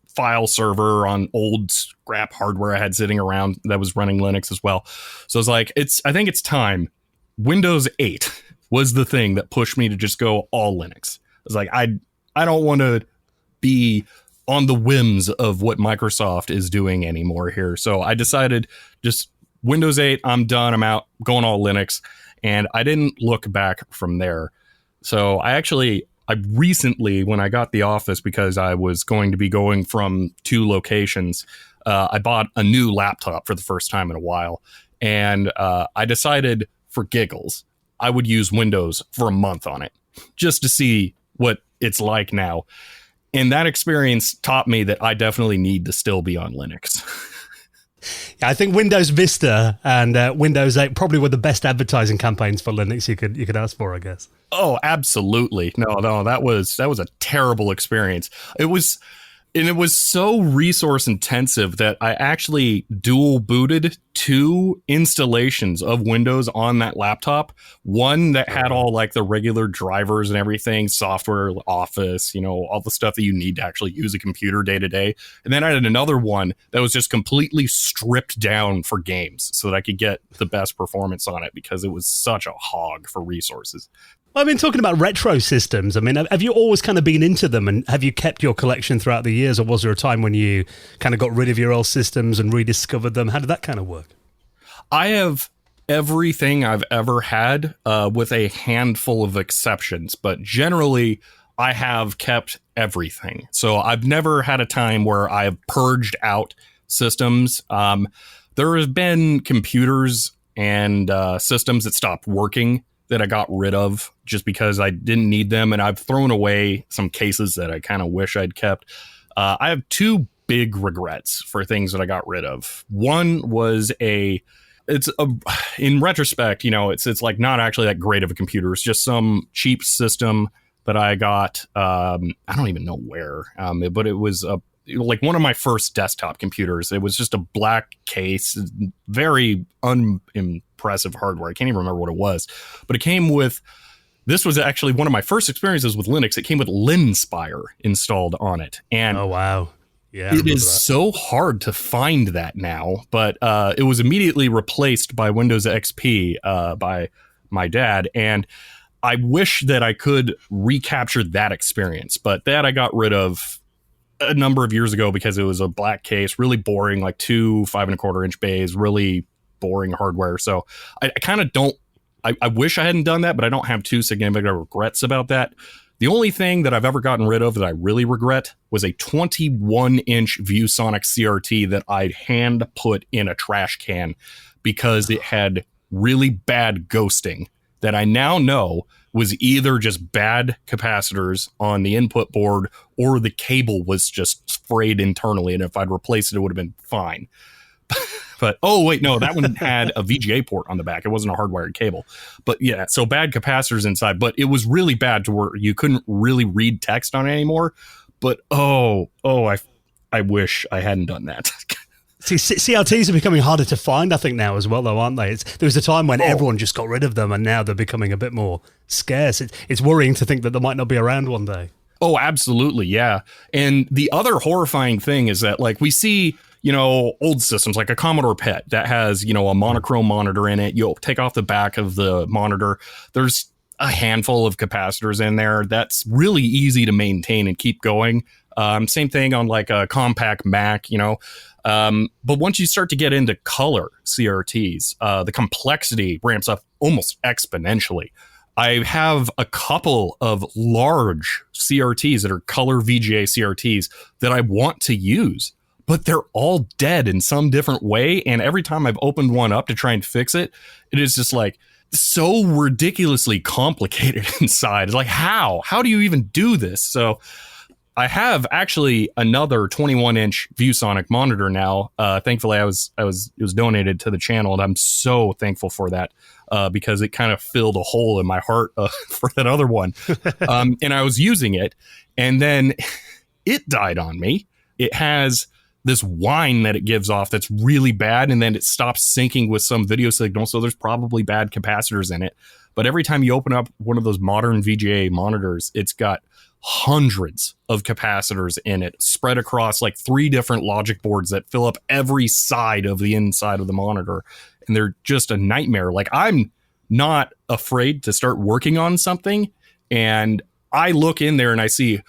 file server on old scrap hardware I had sitting around that was running Linux as well. So I was like, I think it's time. Windows 8 was the thing that pushed me to just go all Linux. I was like, I don't want to be on the whims of what Microsoft is doing anymore here. So I decided just Windows 8, I'm done. I'm out, going all Linux. And I didn't look back from there. So I recently, when I got the office, because I was going to be going from 2 locations, I bought a new laptop for the first time in a while. And I decided for giggles, I would use Windows for a month on it just to see what it's like now. And that experience taught me that I definitely need to still be on Linux. Yeah, I think Windows Vista and Windows 8 probably were the best advertising campaigns for Linux you could ask for, I guess. Oh, absolutely. No, that was a terrible experience. It was so resource intensive that I actually dual booted 2 installations of Windows on that laptop. One that had all like the regular drivers and everything, software, Office, all the stuff that you need to actually use a computer day to day. And then I had another one that was just completely stripped down for games so that I could get the best performance on it because it was such a hog for resources. I've been talking about retro systems. I mean, have you always kind of been into them, and have you kept your collection throughout the years, or was there a time when you kind of got rid of your old systems and rediscovered them? How did that kind of work? I have everything I've ever had with a handful of exceptions, but generally I have kept everything. So I've never had a time where I've purged out systems. There have been computers and systems that stopped working that I got rid of just because I didn't need them. And I've thrown away some cases that I kind of wish I'd kept. I have 2 big regrets for things that I got rid of. One was in retrospect, it's like not actually that great of a computer. It's just some cheap system that I got. I don't even know where, but it was like one of my first desktop computers. It was just a black case, very unimpressive hardware. I can't even remember what it was, but it came with, this was actually one of my first experiences with Linux. It came with Linspire installed on it. And oh, wow. Yeah, it is so hard to find that now, but it was immediately replaced by Windows XP by my dad. And I wish that I could recapture that experience, but that I got rid of a number of years ago because it was a black case, really boring, like 2 5.25-inch bays, really boring hardware. So I kind of don't, I wish I hadn't done that, but I don't have too significant regrets about that. The only thing that I've ever gotten rid of that I really regret was a 21-inch ViewSonic CRT that I'd hand put in a trash can because it had really bad ghosting that I now know was either just bad capacitors on the input board or the cable was just frayed internally. And if I'd replaced it, it would have been fine. But, oh, wait, no, that one had a VGA port on the back. It wasn't a hardwired cable. But yeah, so bad capacitors inside. But it was really bad to where you couldn't really read text on it anymore. But, I wish I hadn't done that. See, CRTs are becoming harder to find, I think, now as well, though, aren't they? There was a time when everyone just got rid of them, and now they're becoming a bit more scarce. It's worrying to think that they might not be around one day. Oh, absolutely, yeah. And the other horrifying thing is that, like, we see, old systems like a Commodore PET that has, a monochrome monitor in it. You'll take off the back of the monitor. There's a handful of capacitors in there. That's really easy to maintain and keep going. Same thing on like a compact Mac, but once you start to get into color CRTs, the complexity ramps up almost exponentially. I have a couple of large CRTs that are color VGA CRTs that I want to use, but they're all dead in some different way. And every time I've opened one up to try and fix it, it is just like so ridiculously complicated inside. It's like, how do you even do this? So I have actually another 21-inch ViewSonic monitor now. Thankfully, it was donated to the channel, and I'm so thankful for that because it kind of filled a hole in my heart for that other one. And I was using it, and then it died on me. It has this whine that it gives off that's really bad, and then it stops syncing with some video signal, so there's probably bad capacitors in it. But every time you open up one of those modern VGA monitors, it's got hundreds of capacitors in it spread across like 3 different logic boards that fill up every side of the inside of the monitor. And they're just a nightmare. Like, I'm not afraid to start working on something. And I look in there and I see,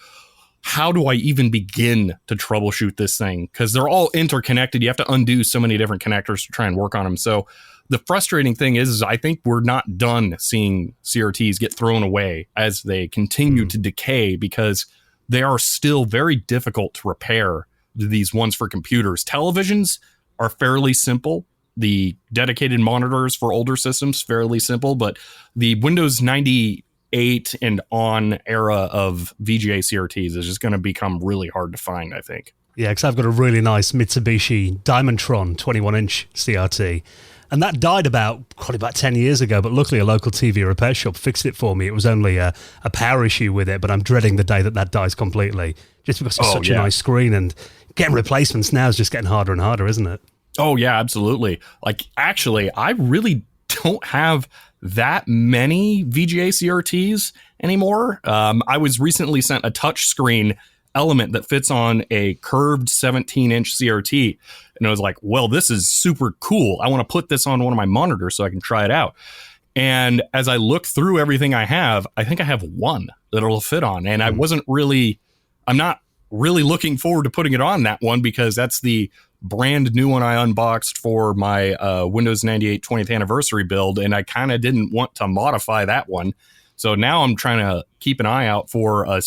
how do I even begin to troubleshoot this thing? Because they're all interconnected. You have to undo so many different connectors to try and work on them. So the frustrating thing is I think we're not done seeing CRTs get thrown away as they continue to decay because they are still very difficult to repair, these ones for computers. Televisions are fairly simple. The dedicated monitors for older systems, fairly simple. But the Windows 98 and on era of VGA CRTs is just going to become really hard to find, I think. Yeah, because I've got a really nice Mitsubishi Diamondtron 21-inch CRT. And that died about 10 years ago, but luckily a local TV repair shop fixed it for me. It was only a power issue with it, but I'm dreading the day that dies completely, just because it's such a nice screen, and getting replacements now is just getting harder and harder, isn't it? Oh, yeah, absolutely. Like, actually, I really don't have that many VGA CRTs anymore. I was recently sent a touchscreen element that fits on a curved 17-inch CRT. And I was like, well, this is super cool. I want to put this on one of my monitors so I can try it out. And as I look through everything I think I have one that it'll fit on. And I'm not really looking forward to putting it on that one because that's the brand new one I unboxed for my Windows 98 20th anniversary build. And I kind of didn't want to modify that one. So now I'm trying to keep an eye out for a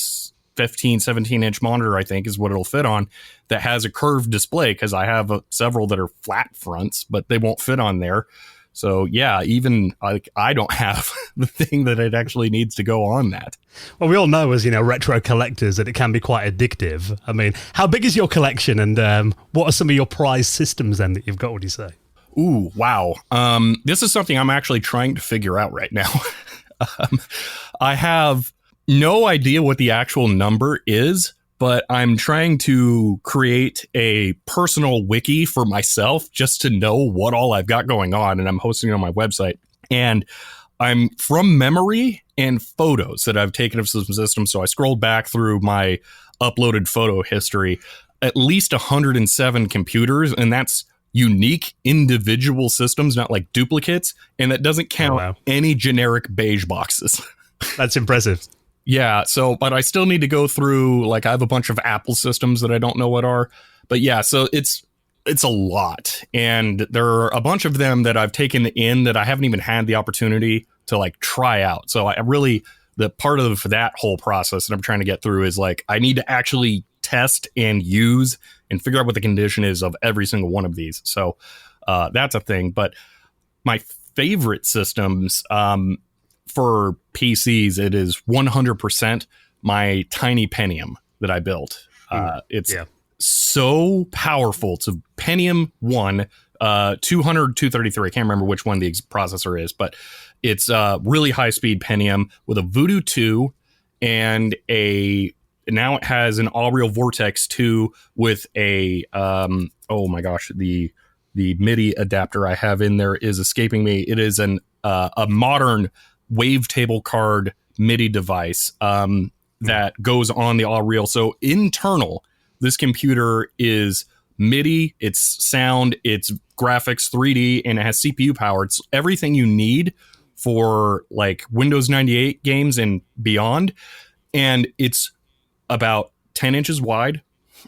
17-inch monitor, I think, is what it'll fit on, that has a curved display, because I have several that are flat fronts, but they won't fit on there. So yeah, even I don't have the thing that it actually needs to go on that. Well, we all know as, retro collectors that it can be quite addictive. I mean, how big is your collection, and what are some of your prized systems then that you've got, would you say? Ooh, wow. This is something I'm actually trying to figure out right now. I have no idea what the actual number is, but I'm trying to create a personal wiki for myself just to know what all I've got going on. And I'm hosting it on my website. And I'm from memory and photos that I've taken of some systems. So I scrolled back through my uploaded photo history, at least 107 computers. And that's unique individual systems, not like duplicates. And that doesn't count any generic beige boxes. That's impressive. Yeah, but I still need to go through, like, I have a bunch of Apple systems that I don't know what are. But yeah, so it's a lot. And there are a bunch of them that I've taken in that I haven't even had the opportunity to, like, try out. So I really the part of that whole process that I'm trying to get through is like, I need to actually test and use and figure out what the condition is of every single one of these. So that's a thing. But my favorite systems for PCs, it is 100% my tiny Pentium that I built. It's so powerful. It's a Pentium 1, 200, 233. I can't remember which one the processor is, but it's a really high speed Pentium with a Voodoo 2 and now it has an All Real Vortex 2 with a, oh my gosh, the MIDI adapter I have in there is escaping me. It is a modern wavetable card MIDI device that goes on the All Real. So internal, this computer is MIDI, it's sound, it's graphics, 3D, and it has CPU power. It's everything you need for like Windows 98 games and beyond. And it's about 10 inches wide,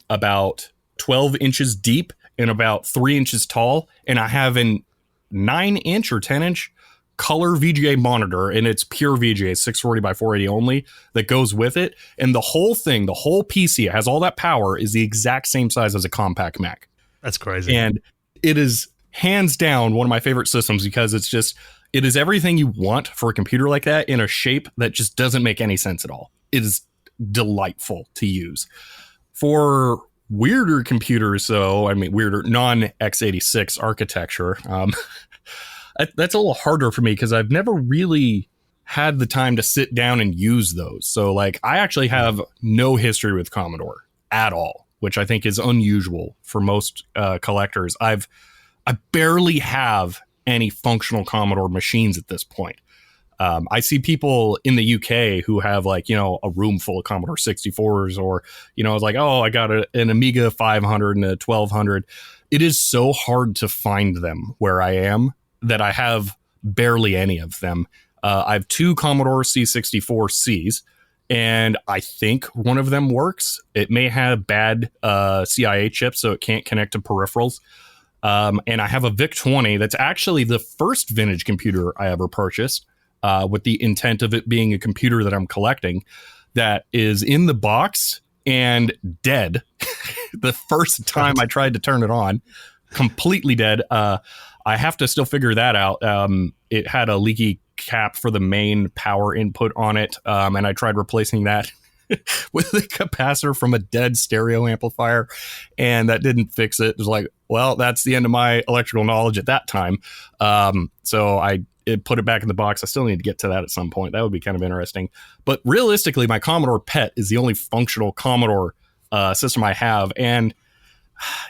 about 12 inches deep, and about 3 inches tall. And I have an 9-inch or 10-inch color VGA monitor, and it's pure VGA, 640 by 480 only, that goes with it. And the whole thing, the whole PC, it has all that power, is the exact same size as a compact Mac. That's crazy. And it is hands down one of my favorite systems because it is everything you want for a computer like that in a shape that just doesn't make any sense at all. It is delightful to use. For weirder computers, though, I mean, weirder non-x86 architecture, that's a little harder for me because I've never really had the time to sit down and use those. So, like, I actually have no history with Commodore at all, which I think is unusual for most collectors. I barely have any functional Commodore machines at this point. I see people in the UK who have, like, you know, a room full of Commodore 64s, or, you know, it's like, oh, I got an Amiga 500 and a 1200. It is so hard to find them where I am that I have barely any of them. I have 2 Commodore C64Cs, and I think one of them works. It may have bad CIA chips, so it can't connect to peripherals. And I have a VIC-20 that's actually the first vintage computer I ever purchased, with the intent of it being a computer that I'm collecting, that is in the box and dead. The first time I tried to turn it on, completely dead. I have to still figure that out. It had a leaky cap for the main power input on it, and I tried replacing that with the capacitor from a dead stereo amplifier, and that didn't fix it. It was like, well, that's the end of my electrical knowledge at that time. So I put it back in the box. I still need to get to that at some point. That would be kind of interesting. But realistically, my Commodore PET is the only functional Commodore system I have. And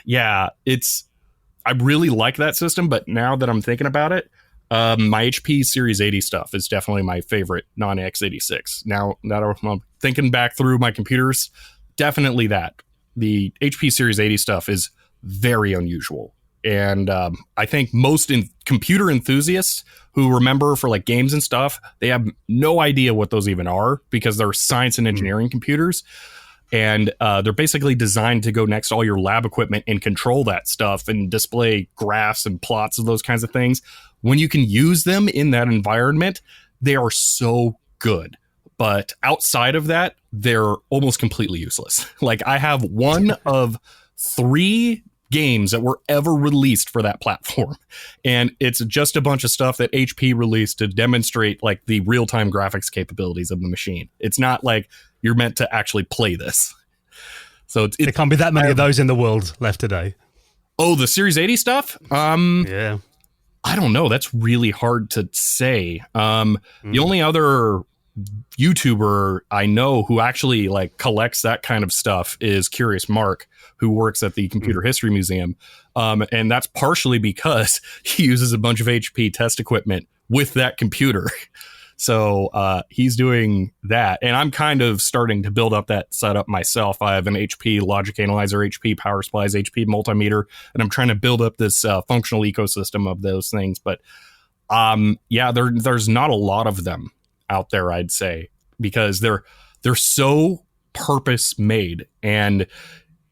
yeah, I really like that system. But now that I'm thinking about it, my HP Series 80 stuff is definitely my favorite non-x86. Now that I'm thinking back through my computers, definitely that. The HP Series 80 stuff is very unusual. And I think most computer enthusiasts who remember for like games and stuff, they have no idea what those even are because they're science and engineering computers. And they're basically designed to go next to all your lab equipment and control that stuff and display graphs and plots of those kinds of things. When you can use them in that environment, they are so good. But outside of that, they're almost completely useless. Like, I have one of 3 games that were ever released for that platform, and it's just a bunch of stuff that HP released to demonstrate like the real-time graphics capabilities of the machine. It's not like you're meant to actually play this. So there can't be that many of those in the world left today. Oh, the Series 80 stuff? Yeah, I don't know. That's really hard to say. The only other YouTuber I know who actually like collects that kind of stuff is Curious Mark, who works at the Computer History Museum. And that's partially because he uses a bunch of HP test equipment with that computer. So he's doing that. And I'm kind of starting to build up that setup myself. I have an HP Logic Analyzer, HP Power Supplies, HP Multimeter, and I'm trying to build up this functional ecosystem of those things. But yeah, there's not a lot of them out there, I'd say, because they're so purpose made and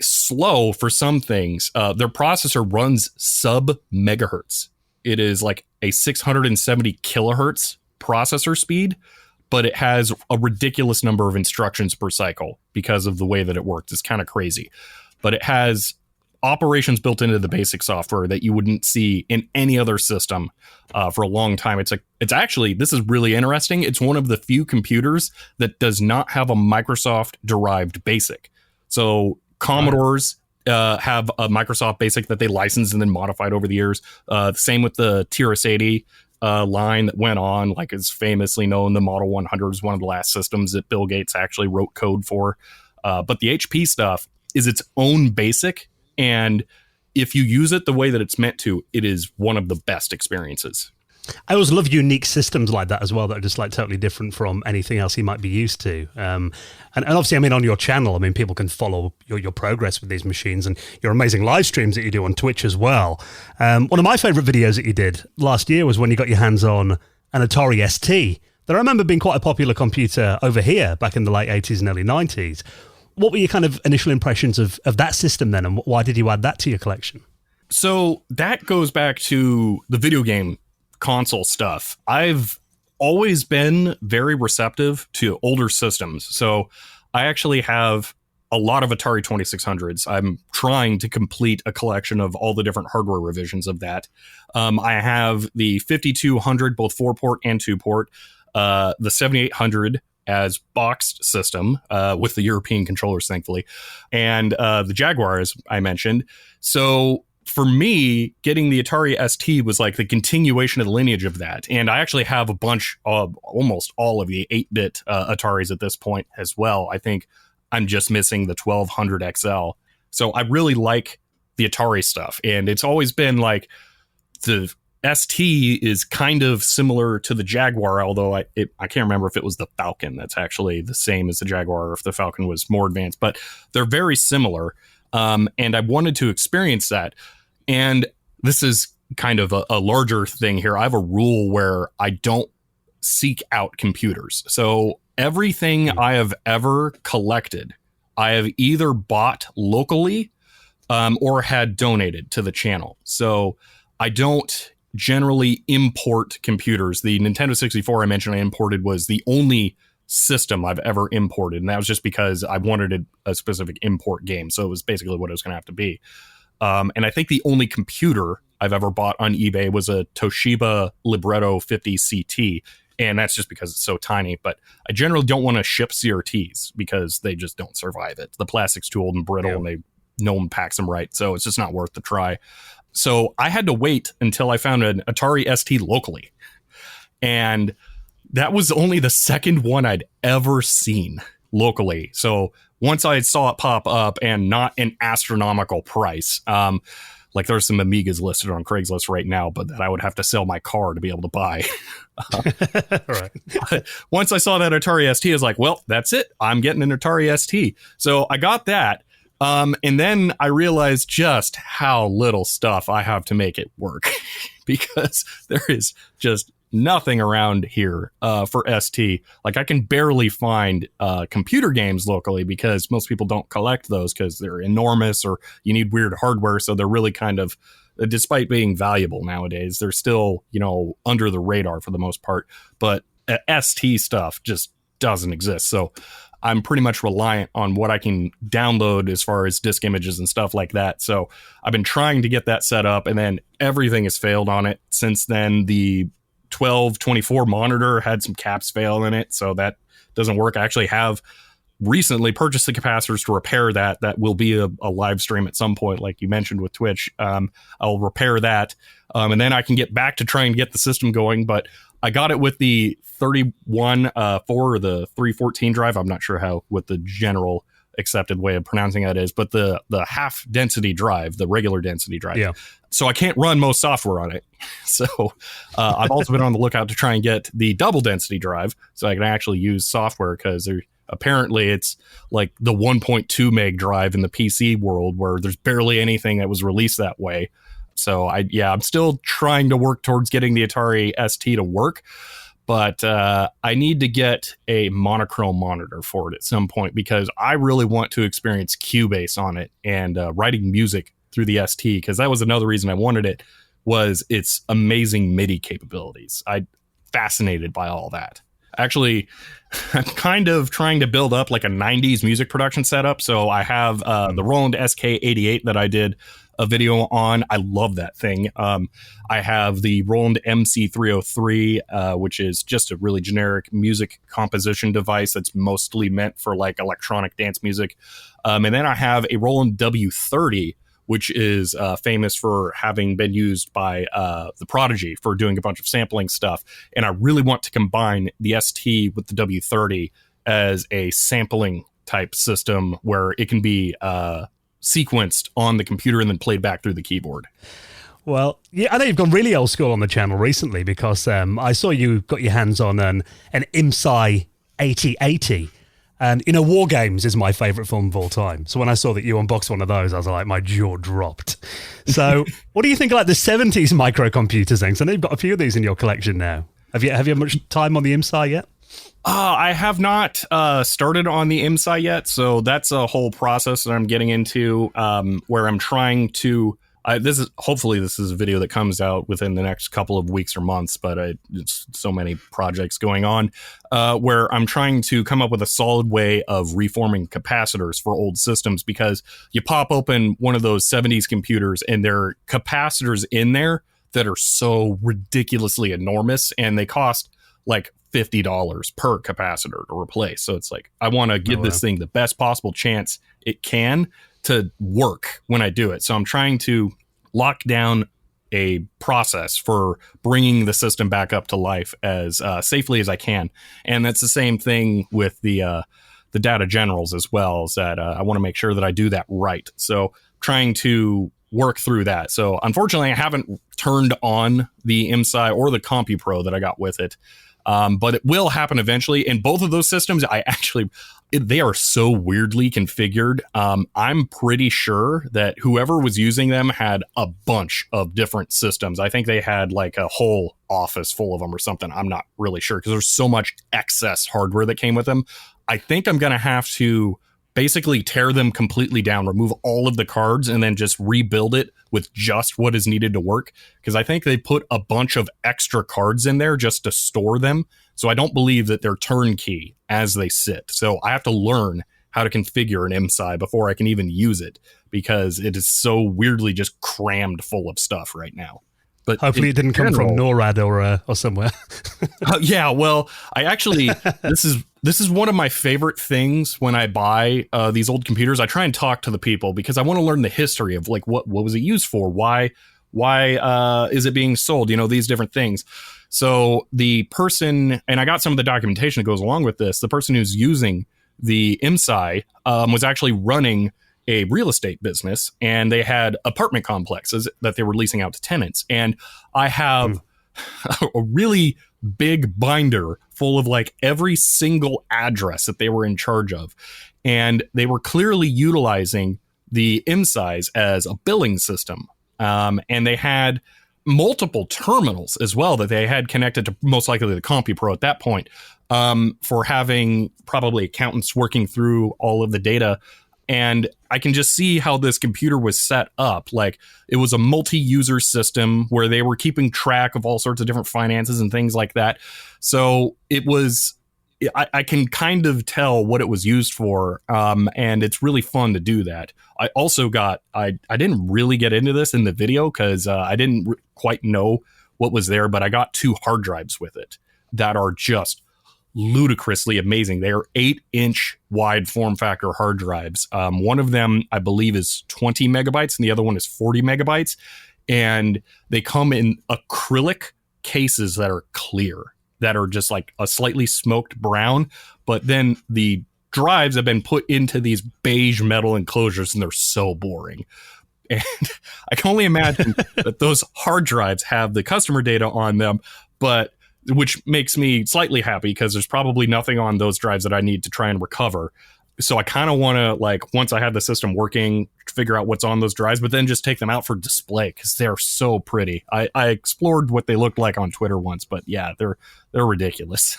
slow for some things. Their processor runs sub megahertz. It is like a 670 kilohertz processor speed, but it has a ridiculous number of instructions per cycle because of the way that it works. It's kind of crazy, but it has operations built into the basic software that you wouldn't see in any other system for a long time. It's actually, this is really interesting. It's one of the few computers that does not have a Microsoft derived basic. So Commodores have a Microsoft basic that they licensed and then modified over the years. Same with the TRS-80 line that went on, like is famously known. The Model 100 is one of the last systems that Bill Gates actually wrote code for. But the HP stuff is its own basic. And if you use it the way that it's meant to, it is one of the best experiences. I always love unique systems like that as well, that are just like totally different from anything else you might be used to. And obviously, I mean, on your channel, I mean, people can follow your progress with these machines and your amazing live streams that you do on Twitch as well. One of my favorite videos that you did last year was when you got your hands on an Atari ST that I remember being quite a popular computer over here back in the late 80s and early 90s. What were your kind of initial impressions of that system then, and why did you add that to your collection? So that goes back to the video game console stuff. I've always been very receptive to older systems. So I actually have a lot of Atari 2600s. I'm trying to complete a collection of all the different hardware revisions of that. I have the 5200, both 4-port and 2-port, the 7800 as boxed system with the European controllers, thankfully, and the Jaguar, as I mentioned. So for me, getting the Atari ST was like the continuation of the lineage of that. And I actually have a bunch of almost all of the 8-bit Ataris at this point as well. I think I'm just missing the 1200 XL. So I really like the Atari stuff. And it's always been like the ST is kind of similar to the Jaguar, although I can't remember if it was the Falcon that's actually the same as the Jaguar or if the Falcon was more advanced, but they're very similar. And I wanted to experience that. And this is kind of a larger thing here. I have a rule where I don't seek out computers. So everything I have ever collected, I have either bought locally or had donated to the channel. So I don't generally import computers. The Nintendo 64 I mentioned I imported was the only system I've ever imported, and that was just because I wanted a specific import game. So it was basically what it was going to have to be. And I think the only computer I've ever bought on eBay was a Toshiba Libretto 50 CT, and that's just because it's so tiny. But I generally don't want to ship CRTs because they just don't survive it. The plastic's too old and brittle, and no one packs them right, so it's just not worth the try. So I had to wait until I found an Atari ST locally. And that was only the second one I'd ever seen locally. So once I saw it pop up and not an astronomical price, like there's some Amigas listed on Craigslist right now, but that I would have to sell my car to be able to buy. Right. But once I saw that Atari ST, I was like, well, that's it. I'm getting an Atari ST. So I got that. And then I realized just how little stuff I have to make it work because there is just nothing around here for ST. Like I can barely find computer games locally because most people don't collect those because they're enormous or you need weird hardware. So they're really kind of, despite being valuable nowadays, they're still, under the radar for the most part. But ST stuff just doesn't exist. So I'm pretty much reliant on what I can download as far as disk images and stuff like that. So I've been trying to get that set up, and then everything has failed on it since then. The 1224 monitor had some caps fail in it, so that doesn't work. I actually have recently purchased the capacitors to repair that. That will be a live stream at some point, like you mentioned with Twitch. I'll repair that, and then I can get back to trying to get the system going. But I got it with the 31 or the 314 drive. I'm not sure what the general accepted way of pronouncing that is, but the half density drive, the regular density drive. Yeah. So I can't run most software on it. So I've also been on the lookout to try and get the double density drive so I can actually use software, because apparently it's like the 1.2 meg drive in the PC world where there's barely anything that was released that way. So I'm still trying to work towards getting the Atari ST to work, but I need to get a monochrome monitor for it at some point because I really want to experience Cubase on it and writing music through the ST, because that was another reason I wanted it, was its amazing MIDI capabilities. I'm fascinated by all that. Actually, I'm kind of trying to build up like a 90s music production setup. So I have the Roland SK88 that I did a video on. I love that thing. I have the Roland MC303, which is just a really generic music composition device that's mostly meant for like electronic dance music. And then I have a Roland W30, which is famous for having been used by the Prodigy for doing a bunch of sampling stuff. And I really want to combine the ST with the W30 as a sampling type system where it can be sequenced on the computer and then played back through the keyboard. Well, yeah, I know you've gone really old school on the channel recently because I saw you got your hands on an IMSI 8080. And, you know, War Games is my favourite film of all time. So when I saw that you unboxed one of those, I was like, my jaw dropped. So what do you think of like the 70s microcomputers then? 'Cause I know you've got a few of these in your collection now. Have you had much time on the IMSI yet? I have not started on the IMSI yet. So that's a whole process that I'm getting into where I'm trying to... hopefully this is a video that comes out within the next couple of weeks or months, but it's so many projects going on where I'm trying to come up with a solid way of reforming capacitors for old systems, because you pop open one of those 70s computers and there are capacitors in there that are so ridiculously enormous and they cost like $50 per capacitor to replace. So it's like, I want to give this thing the best possible chance it can to work when I do it. So I'm trying to lock down a process for bringing the system back up to life as safely as I can. And that's the same thing with the data generals as well, is that I want to make sure that I do that right. So trying to work through that. So unfortunately, I haven't turned on the IMSI or the CompuPro that I got with it. But it will happen eventually. And both of those systems, they are so weirdly configured. I'm pretty sure that whoever was using them had a bunch of different systems. I think they had like a whole office full of them or something. I'm not really sure because there's so much excess hardware that came with them. I think I'm going to have to basically tear them completely down, remove all of the cards, and then just rebuild it with just what is needed to work. Because I think they put a bunch of extra cards in there just to store them. So I don't believe that they're turnkey as they sit. So I have to learn how to configure an IMSI before I can even use it, because it is so weirdly just crammed full of stuff right now. But hopefully it didn't come from NORAD or somewhere. Yeah, well, I actually, this is one of my favorite things when I buy these old computers. I try and talk to the people because I want to learn the history of like what was it used for? Why is it being sold? You know, these different things. So the person, and I got some of the documentation that goes along with this, the person who's using the IMSI was actually running a real estate business, and they had apartment complexes that they were leasing out to tenants. And I have a really big binder full of like every single address that they were in charge of. And they were clearly utilizing the IMSIs as a billing system. And they had multiple terminals as well that they had connected to most likely the CompuPro at that point, for having probably accountants working through all of the data. And I can just see how this computer was set up. Like, it was a multi-user system where they were keeping track of all sorts of different finances and things like that. So it was, I can kind of tell what it was used for. And it's really fun to do that. I also got, I didn't really get into this in the video because I didn't quite know what was there, but I got 2 hard drives with it that are just ludicrously amazing. They are 8-inch wide form factor hard drives. One of them, I believe, is 20 megabytes and the other one is 40 megabytes. And they come in acrylic cases that are clear, that are just like a slightly smoked brown. But then the drives have been put into these beige metal enclosures and they're so boring. And I can only imagine that those hard drives have the customer data on them, but which makes me slightly happy because there's probably nothing on those drives that I need to try and recover. So I kind of want to, like, once I have the system working, figure out what's on those drives, but then just take them out for display because they're so pretty. I explored what they looked like on Twitter once, but yeah, they're ridiculous.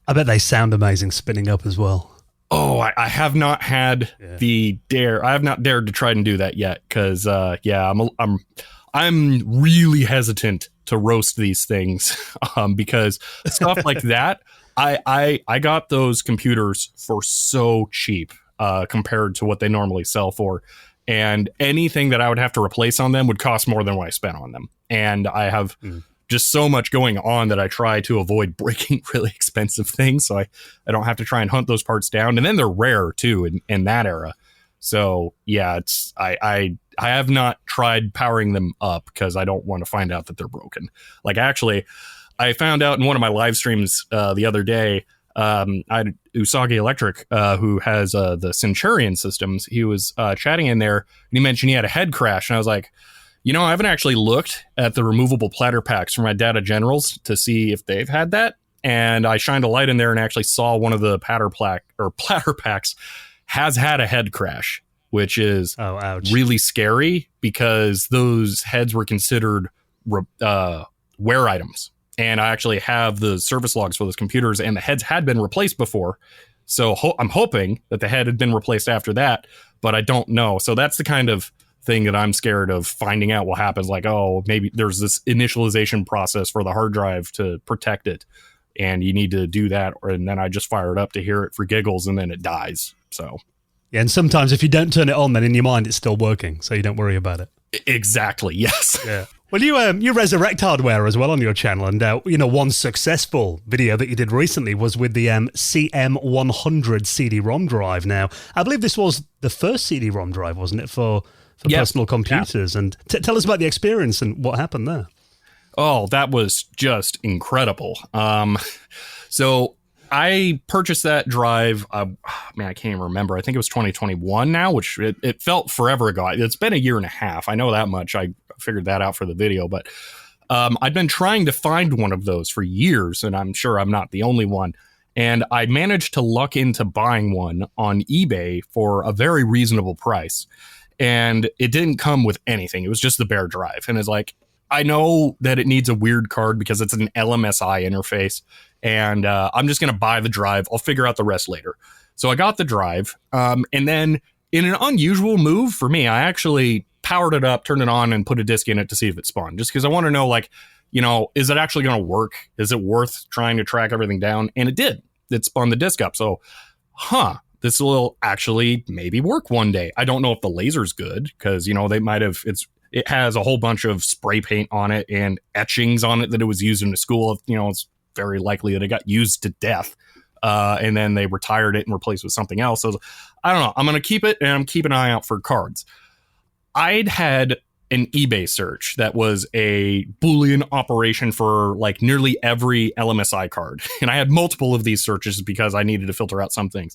I bet they sound amazing spinning up as well. Oh, I have not had the dare. I have not dared to try and do that yet because, I'm really hesitant to roast these things because stuff like that, I got those computers for so cheap compared to what they normally sell for. And anything that I would have to replace on them would cost more than what I spent on them. And I have just so much going on that I try to avoid breaking really expensive things. So I don't have to try and hunt those parts down. And then they're rare too in that era. So yeah, I have not tried powering them up because I don't want to find out that they're broken. Like actually, I found out in one of my live streams the other day, I had Usagi Electric, who has the Centurion systems. He was chatting in there and he mentioned he had a head crash. And I was like, I haven't actually looked at the removable platter packs for my Data Generals to see if they've had that. And I shined a light in there and actually saw one of the platter packs has had a head crash, which is really scary because those heads were considered wear items. And I actually have the service logs for those computers, and the heads had been replaced before. So I'm hoping that the head had been replaced after that, but I don't know. So that's the kind of thing that I'm scared of finding out what happens. Like, oh, maybe there's this initialization process for the hard drive to protect it, and you need to do that. And then I just fire it up to hear it for giggles, and then it dies. So, yeah, and sometimes if you don't turn it on, then in your mind it's still working, so you don't worry about it. Exactly. Yes. Yeah. Well, you resurrect hardware as well on your channel, and one successful video that you did recently was with the CM100 CD-ROM drive. Now, I believe this was the first CD-ROM drive, wasn't it, for personal computers? Yeah. And tell us about the experience and what happened there. Oh, that was just incredible. So I purchased that drive. I can't even remember. I think it was 2021 now, which it felt forever ago. It's been a year and a half. I know that much. I figured that out for the video, but I'd been trying to find one of those for years, and I'm sure I'm not the only one. And I managed to luck into buying one on eBay for a very reasonable price. And it didn't come with anything. It was just the bare drive. And it's like, I know that it needs a weird card because it's an LMSI interface. And I'm just going to buy the drive. I'll figure out the rest later. So I got the drive. And then in an unusual move for me, I actually powered it up, turned it on, and put a disc in it to see if it spawned. Just because I want to know, is it actually going to work? Is it worth trying to track everything down? And it did. It spun the disc up. So, this will actually maybe work one day. I don't know if the laser's good because, they might have, it has a whole bunch of spray paint on it and etchings on it that it was used in the school. It's very likely that it got used to death. And then they retired it and replaced it with something else. So I don't know. I'm going to keep it, and I'm keeping an eye out for cards. I'd had an eBay search that was a Boolean operation for like nearly every LMSI card. And I had multiple of these searches because I needed to filter out some things.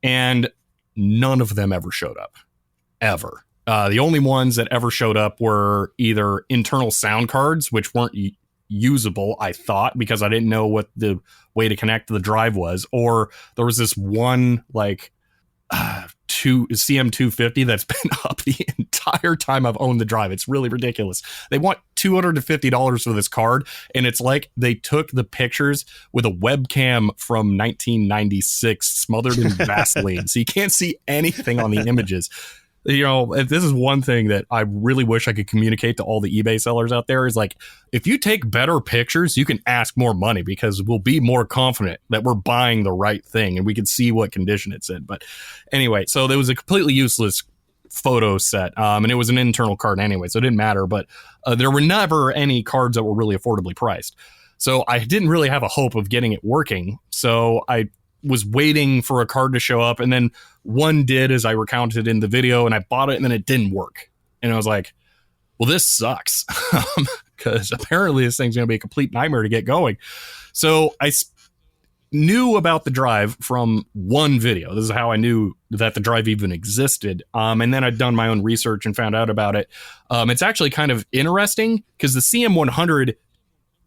And none of them ever showed up. Ever. The only ones that ever showed up were either internal sound cards, which weren't usable, I thought, because I didn't know what the way to connect to the drive was, or there was this one CM250 that's been up the entire time I've owned the drive. It's really ridiculous. They want $250 for this card, and it's like they took the pictures with a webcam from 1996 smothered in Vaseline, so you can't see anything on the images. If this is one thing that I really wish I could communicate to all the eBay sellers out there is like, if you take better pictures, you can ask more money because we'll be more confident that we're buying the right thing and we can see what condition it's in. But anyway, so there was a completely useless photo set, and it was an internal card anyway, so it didn't matter. But there were never any cards that were really affordably priced. So I didn't really have a hope of getting it working. So I was waiting for a card to show up, and then one did, as I recounted in the video, and I bought it, and then it didn't work. And I was like, well, this sucks, because apparently this thing's going to be a complete nightmare to get going. So I knew about the drive from one video. This is how I knew that the drive even existed. And then I'd done my own research and found out about it. It's actually kind of interesting because the CM100,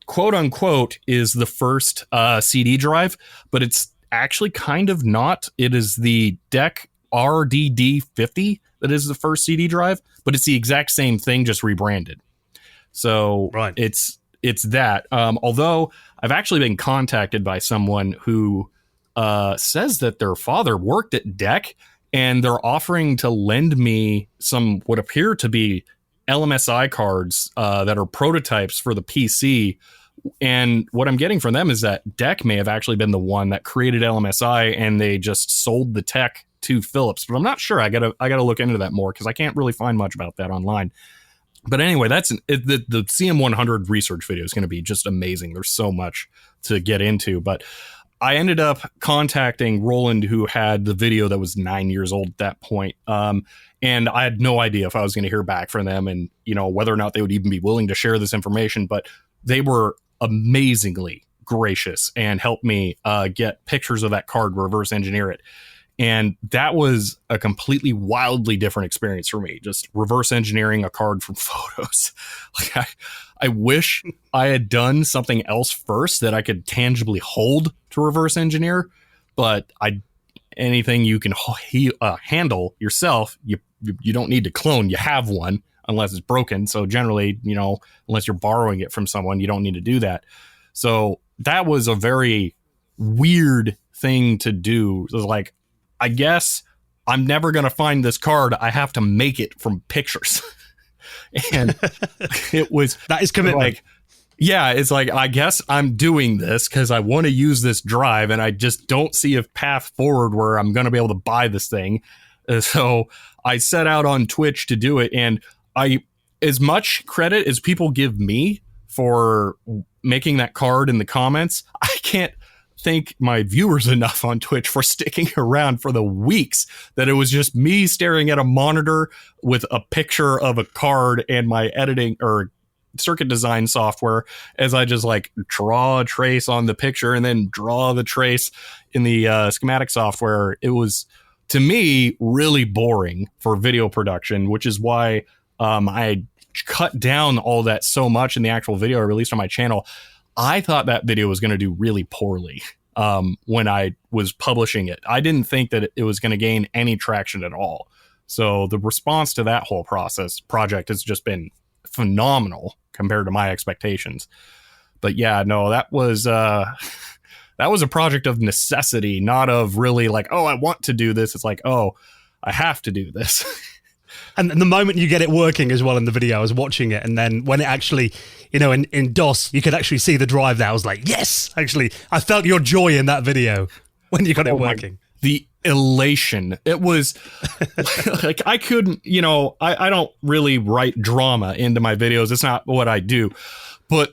quote unquote, is the first CD drive, but it's actually kind of not. It is the DEC RDD50 that is the first CD drive, but it's the exact same thing, just rebranded. So right. It's that. Although I've actually been contacted by someone who says that their father worked at DEC, and they're offering to lend me some what appear to be LMSI cards that are prototypes for the PC And what I'm getting from them is that DEC may have actually been the one that created LMSI, and they just sold the tech to Philips. But I'm not sure. I gotta look into that more because I can't really find much about that online. But anyway, the CM100 research video is going to be just amazing. There's so much to get into. But I ended up contacting Roland, who had the video that was 9 years old at that point. And I had no idea if I was going to hear back from them and, whether or not they would even be willing to share this information. But they were amazingly gracious and helped me get pictures of that card, reverse engineer it. And that was a completely wildly different experience for me, just reverse engineering a card from photos. Like I wish I had done something else first that I could tangibly hold to reverse engineer, but anything you can handle yourself, you don't need to clone. You have one unless it's broken. So generally, unless you're borrowing it from someone, you don't need to do that. So that was a very weird thing to do. It was like, I guess I'm never going to find this card. I have to make it from pictures. And that is commitment. Like, yeah, it's like, I guess I'm doing this because I want to use this drive and I just don't see a path forward where I'm going to be able to buy this thing. So I set out on Twitch to do it. And as much credit as people give me for making that card in the comments, I can't thank my viewers enough on Twitch for sticking around for the weeks that it was just me staring at a monitor with a picture of a card and my editing or circuit design software as I just like draw a trace on the picture and then draw the trace in the schematic software. It was, to me, really boring for video production, which is why I cut down all that so much in the actual video I released on my channel. I thought that video was going to do really poorly when I was publishing it. I didn't think that it was going to gain any traction at all. So the response to that whole project has just been phenomenal compared to my expectations. But yeah, no, that was a project of necessity, not of really like, oh, I want to do this. It's like, oh, I have to do this. And the moment you get it working as well in the video, I was watching it, and then when it actually, in DOS, you could actually see the drive there. I was like, yes, actually, I felt your joy in that video when you got it working. The elation. It was like, I couldn't, I don't really write drama into my videos. It's not what I do. But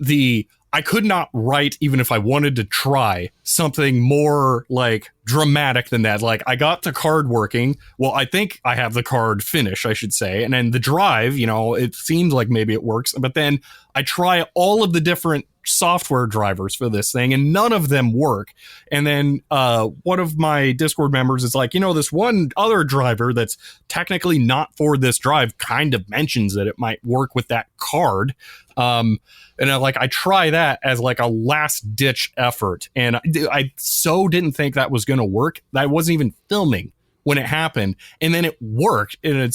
I could not write, even if I wanted to try, something more like dramatic than that. Like, I got the card working. Well, I think I have the card finished, I should say. And then the drive, it seems like maybe it works. But then I try all of the different software drivers for this thing, and none of them work. And then one of my Discord members is like, this one other driver that's technically not for this drive kind of mentions that it might work with that card. And I try that as like a last ditch effort. And I so didn't think that was going to work. I wasn't even filming when it happened. And then it worked. And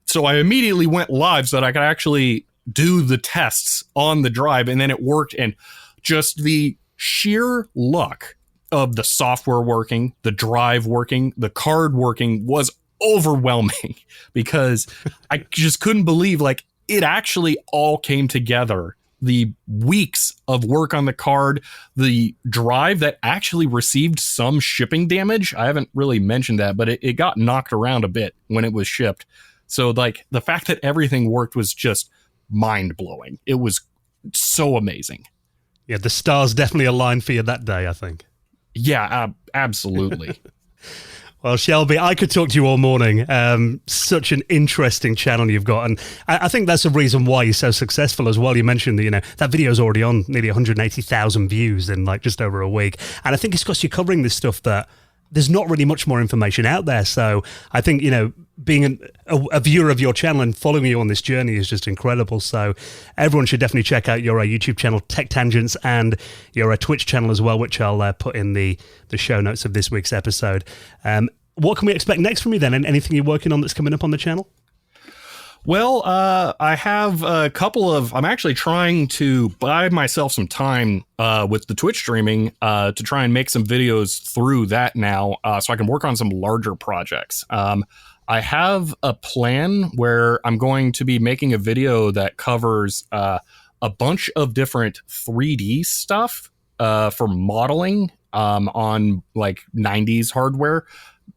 so I immediately went live so that I could actually do the tests on the drive. And then it worked. And just the sheer luck of the software working, the drive working, the card working was overwhelming because I just couldn't believe it actually all came together. The weeks of work on the card, the drive that actually received some shipping damage. I haven't really mentioned that, but it got knocked around a bit when it was shipped. So the fact that everything worked was just mind blowing. It was so amazing. Yeah, the stars definitely aligned for you that day, I think. Yeah, absolutely. Well, Shelby, I could talk to you all morning. Such an interesting channel you've got. And I think that's the reason why you're so successful as well. You mentioned that, that video's already on nearly 180,000 views in just over a week. And I think it's because you're covering this stuff that there's not really much more information out there. So I think, being a viewer of your channel and following you on this journey is just incredible. So everyone should definitely check out your YouTube channel, Tech Tangents, and your Twitch channel as well, which I'll put in the show notes of this week's episode. What can we expect next from you then? And anything you're working on that's coming up on the channel? Well, I have a couple of, I'm actually trying to buy myself some time with the Twitch streaming to try and make some videos through that now so I can work on some larger projects. I have a plan where I'm going to be making a video that covers a bunch of different 3D stuff for modeling on like 90s hardware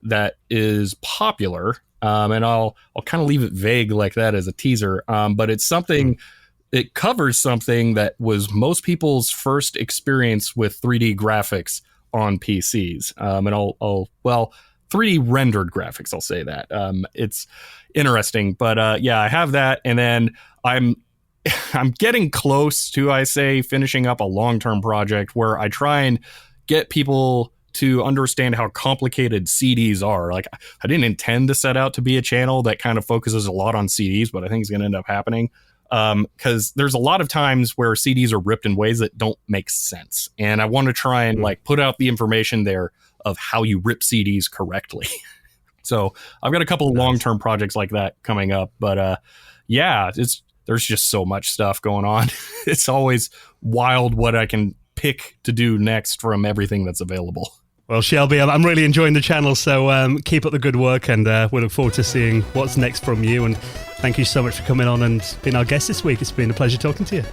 that is popular. And I'll kind of leave it vague like that as a teaser. But it's something, it covers something that was most people's first experience with 3D graphics on PCs. And 3D rendered graphics, I'll say that. It's interesting, but yeah, I have that. And then I'm getting close to, I say, finishing up a long-term project where I try and get people to understand how complicated CDs are. Like, I didn't intend to set out to be a channel that kind of focuses a lot on CDs, but I think it's going to end up happening. Because there's a lot of times where CDs are ripped in ways that don't make sense. And I want to try and like put out the information there of how you rip CDs correctly. So I've got a couple of long-term projects like that coming up, but yeah, there's just so much stuff going on. It's always wild what I can pick to do next from everything that's available. Well, Shelby, I'm really enjoying the channel, so keep up the good work, and we look forward to seeing what's next from you. And thank you so much for coming on and being our guest this week. It's been a pleasure talking to you.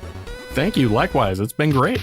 Thank you. Likewise. It's been great.